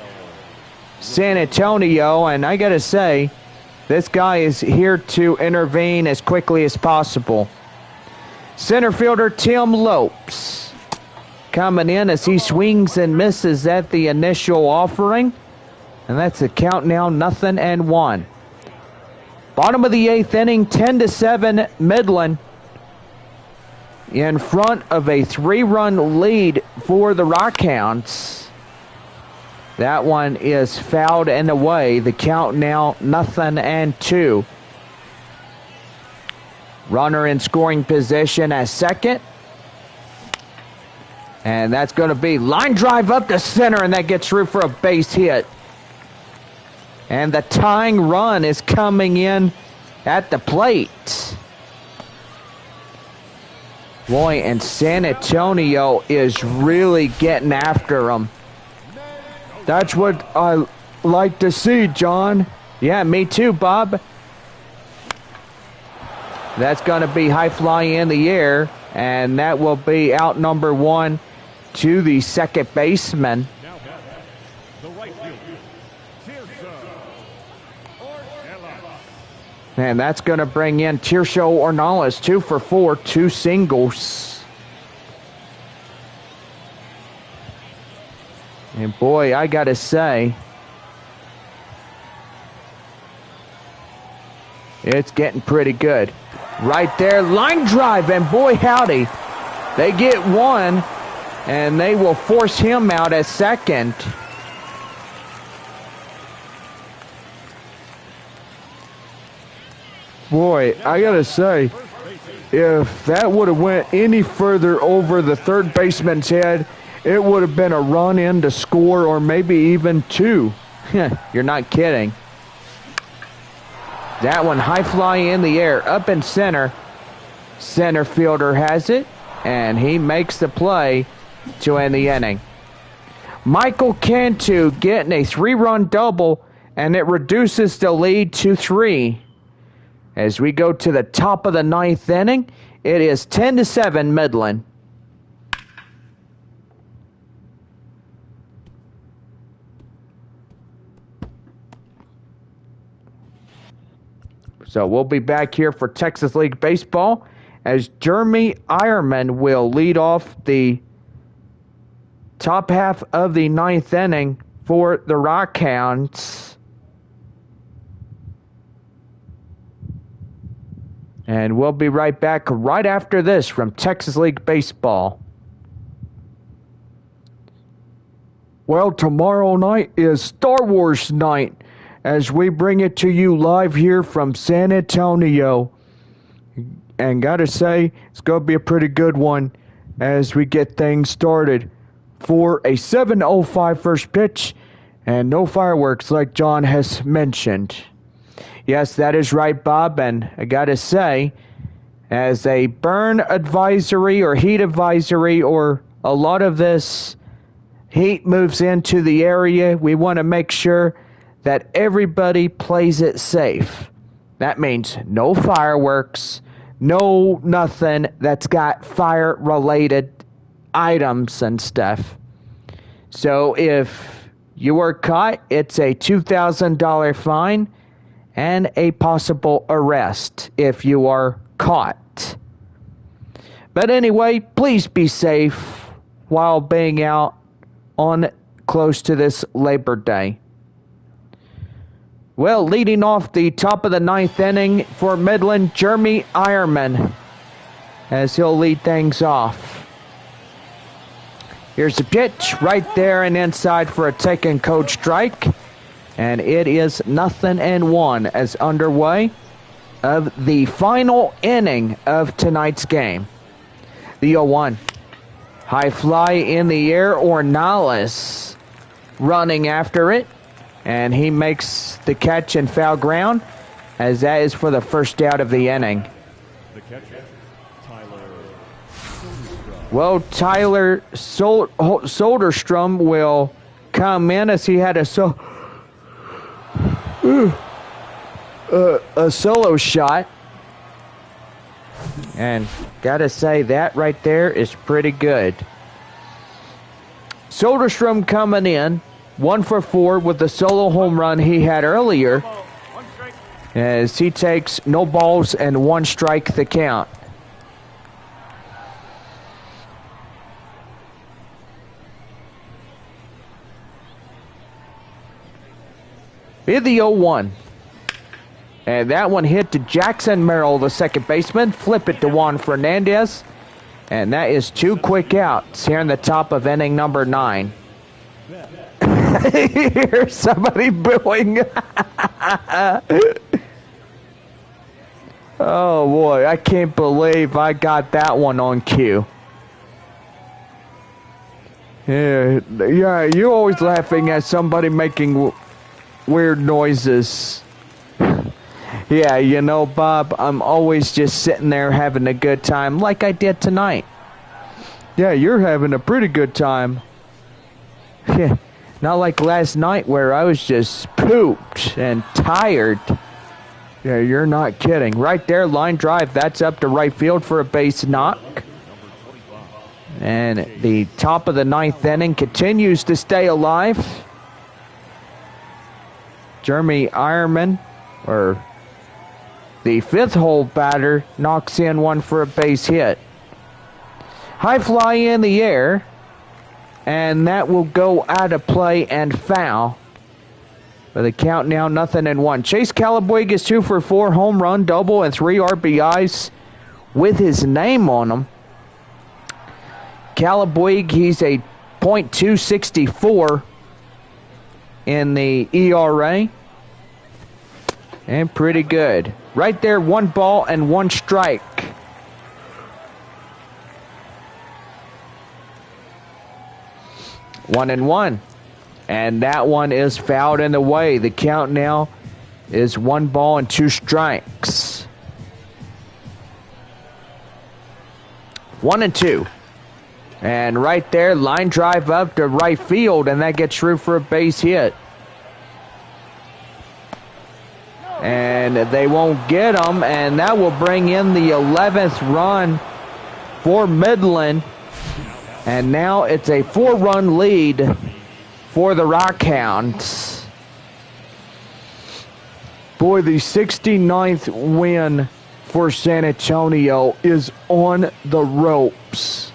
San Antonio. And I got to say, this guy is here to intervene as quickly as possible. Center fielder Tim Lopes coming in as he swings and misses at the initial offering. And that's the count now, 0-1. Bottom of the 8th inning, 10-7 Midland in front of a 3-run lead for the Rockhounds. That one is fouled and away. The count now 0-2. Runner in scoring position at second. And that's going to be line drive up the center, and that gets through for a base hit. And the tying run is coming in at the plate. Boy, and San Antonio is really getting after him. That's what I like to see, John. Yeah, me too, Bob. That's going to be high fly in the air, and that will be out number 1 to the second baseman. The right fielder, And that's going to bring in Tirso Ornelas, 2 for 4, 2 singles. And boy, I got to say, it's getting pretty good. Right there, line drive, and boy howdy, they get one, and they will force him out at second. Boy, I gotta say, if that would have went any further over the third baseman's head, it would have been a run in to score, or maybe even 2. You're not kidding. That one high fly in the air, up in center. Center fielder has it, and he makes the play to end the inning. Michael Cantu getting a 3-run double, and it reduces the lead to 3. As we go to the top of the 9th inning, it is 10-7 Midland. So we'll be back here for Texas League Baseball as Jeremy Ironman will lead off the top half of the 9th inning for the Rockhounds. And we'll be right back right after this from Texas League Baseball. Well, tomorrow night is Star Wars night as we bring it to you live here from San Antonio. And gotta say, it's gonna be a pretty good one as we get things started for a 7:05 first pitch and no fireworks like John has mentioned. Yes, that is right, Bob, and I gotta say, as a burn advisory or heat advisory or a lot of this heat moves into the area, we want to make sure that everybody plays it safe. That means no fireworks, no nothing that's got fire-related items and stuff. So if you are caught, it's a $2,000 fine and a possible arrest if you are caught. But anyway, please be safe while being out on close to this Labor Day. Well, leading off the top of the 9th inning for Midland, Jeremy Ironman, as he'll lead things off. Here's the pitch right there and inside for a taken code strike. And it is 0-1 as underway of the final inning of tonight's game. The 0-1. High fly in the air, Ornelas running after it. And he makes the catch in foul ground. as that is for the first out of the inning. The catcher, Tyler. Well, Tyler Soderstrom will come in as he had a solo shot. And gotta say, that right there is pretty good. Soderstrom coming in, 1 for 4 with the solo home run he had earlier, as he takes no balls and 1 strike the count. Hit the 0-1. And that one hit to Jackson Merrill, the second baseman. Flip it to Juan Fernandez. And that is 2 quick outs here in the top of inning number 9. Here's somebody booing. Oh boy, I can't believe I got that one on cue. Yeah, you're always laughing at somebody making weird noises. Yeah, you know, Bob, I'm always just sitting there having a good time like I did tonight. Yeah, you're having a pretty good time. Yeah, not like last night where I was just pooped and tired. Yeah, you're not kidding. Right there, line drive, that's up to right field for a base knock. And the top of the 9th inning continues to stay alive. Jeremy Ironman, or the 5th hole batter, knocks in 1 for a base hit. High fly in the air, and that will go out of play and foul. With a count now 0-1. Chase Calabuig is 2 for 4, home run, double, and 3 RBIs with his name on them. Calabuig, he's a .264 in the ERA. And pretty good. Right there, 1 ball and 1 strike. One and one. And that one is fouled in the way. The count now is 1 ball and 2 strikes. 1-2. And right there, line drive up to right field, and that gets through for a base hit. And they won't get him, and that will bring in the 11th run for Midland. And now it's a 4-run lead for the Rockhounds. Boy, the 69th win for San Antonio is on the ropes.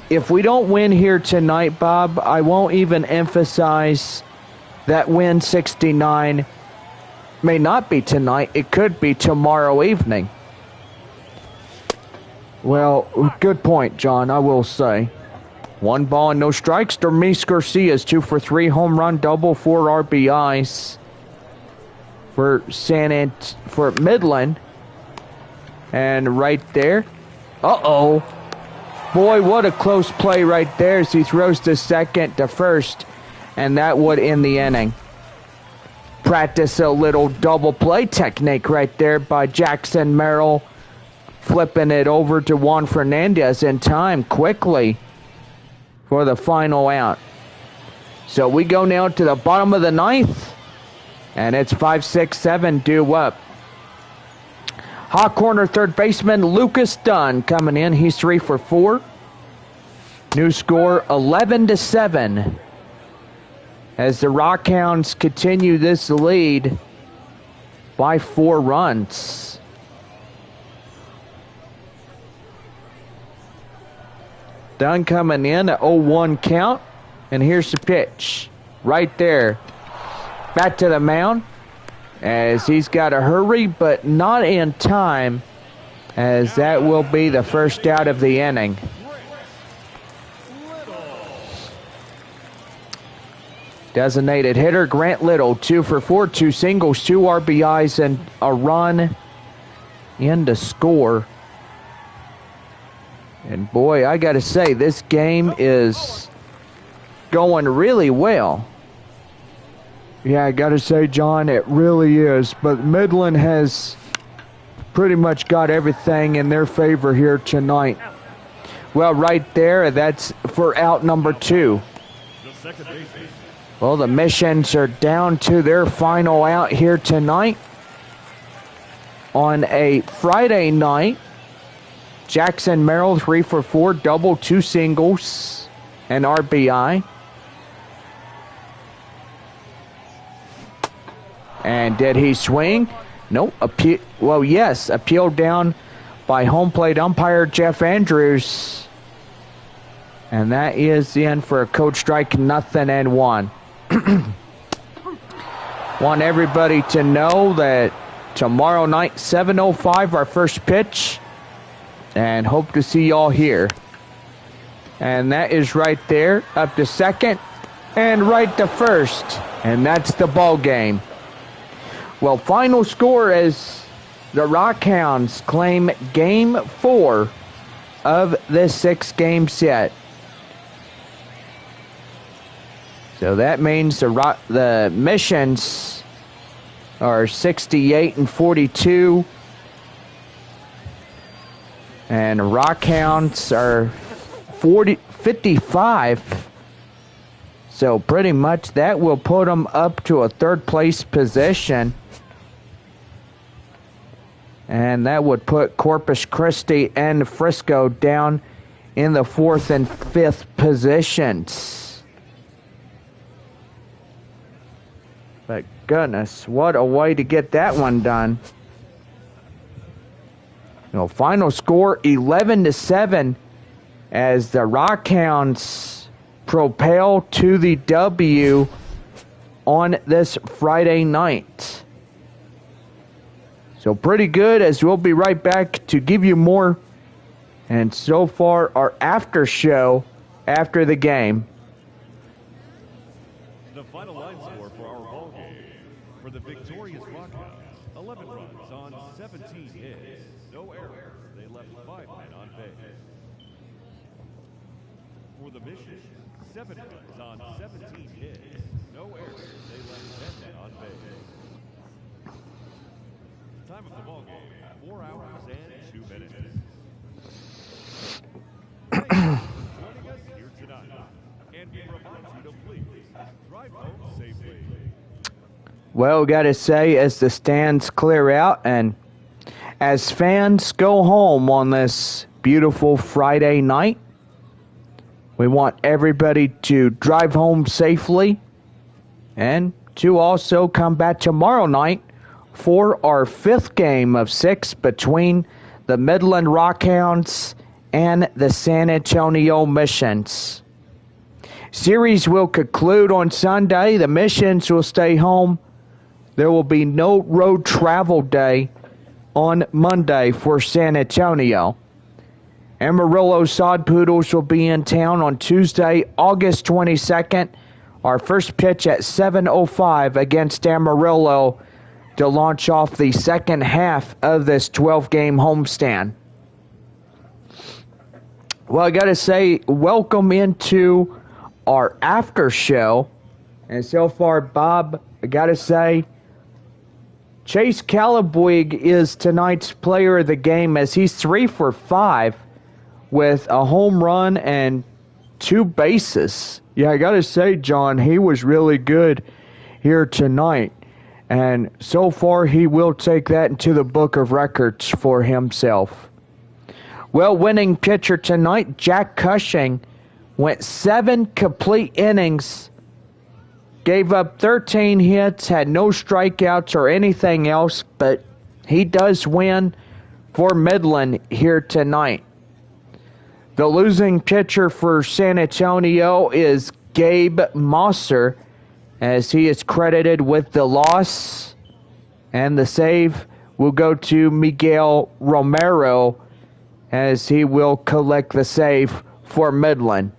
If we don't win here tonight, Bob, I won't even emphasize that win 69 may not be tonight. It could be tomorrow evening. Well, good point, John, I will say. 1 ball and no strikes. Dermis Garcia's 2 for 3, home run, double, 4 RBIs for for Midland. And right there. Uh-oh. Boy, what a close play right there as he throws to second to first. And that would end the inning. Practice a little double play technique right there by Jackson Merrill. Flipping it over to Juan Fernandez in time quickly for the final out. So we go now to the bottom of the 9th. And it's 5-6-7 due up. Hot corner third baseman Lucas Dunn coming in. He's 3 for 4. New score 11-7. As the Rockhounds continue this lead by 4 runs. Dunn coming in at 0-1 count. And here's the pitch. Right there. Back to the mound. As he's got to hurry, but not in time. As that will be the first out of the inning. Designated hitter Grant Little, 2 for 4, 2 singles, 2 RBIs, and a run in to score. And boy, I got to say, this game is going really well. Yeah, I gotta say, John, it really is. But Midland has pretty much got everything in their favor here tonight. Well, right there, that's for out number 2. The second baseman. Well, the Missions are down to their final out here tonight on a Friday night. Jackson Merrill 3 for 4, double, 2 singles, and RBI. And did he swing? Nope. Well, yes, appealed down by home plate umpire Jeff Andrews. And that is in for a code strike, 0-1. Want everybody to know that tomorrow night, 7:05, our first pitch. And hope to see y'all here. And that is right there, up to second, and right to first. And that's the ball game. Well, final score is the Rockhounds claim Game 4 of this 6-game set. So that means the Missions are 68-42. And Rockhounds are 55. So pretty much that will put them up to a third place position. And that would put Corpus Christi and Frisco down in the 4th and 5th positions. But goodness, what a way to get that one done. Final score 11-7 as the Rockhounds propel to the W on this Friday night. So pretty good, as we'll be right back to give you more. And so far, our after show after the game. The final line score for our ball game. For the victorious Rockhounds, 11 runs on 17 hits. No errors. They left 5 men on base. For the Mission, 7 runs on 17 hits. No errors. They left 10 men on base. Time of the ball game, 4 hours and 2 minutes. Thank you for joining us here tonight. And we remind you to please drive home safely. Well, gotta say, as the stands clear out and as fans go home on this beautiful Friday night, we want everybody to drive home safely and to also come back tomorrow night for our 5th game of 6 between the Midland Rockhounds and the San Antonio Missions. Series will conclude on Sunday. The Missions will stay home. There will be no road travel day on Monday for San Antonio. Amarillo Sod Poodles will be in town on Tuesday, August 22nd. Our first pitch at 7:05 against Amarillo to launch off the second half of this 12-game homestand. Well, I got to say, welcome into our after show. And so far, Bob, I got to say, Chase Calabwig is tonight's player of the game as he's 3 for 5 with a home run and 2 bases. Yeah, I got to say, John, he was really good here tonight. And so far, he will take that into the book of records for himself. Well, winning pitcher tonight, Jack Cushing, went 7 complete innings, gave up 13 hits, had no strikeouts or anything else, but he does win for Midland here tonight. The losing pitcher for San Antonio is Gabe Mosser, as he is credited with the loss, and the save will go to Miguel Romero, as he will collect the save for Midland.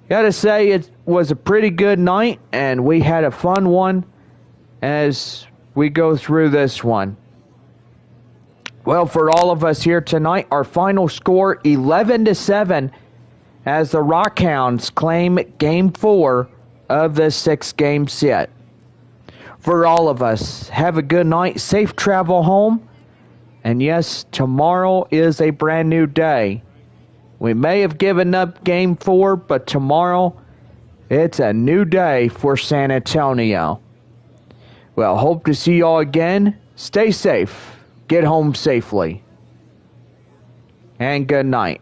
Gotta say, it was a pretty good night, and we had a fun one as we go through this one. Well, for all of us here tonight, our final score 11-7 as the Rockhounds claim Game 4 of the 6-game set. For all of us, have a good night, safe travel home, and yes, tomorrow is a brand new day. We may have given up Game 4, but tomorrow, it's a new day for San Antonio. Well, hope to see y'all again. Stay safe. Get home safely. And good night.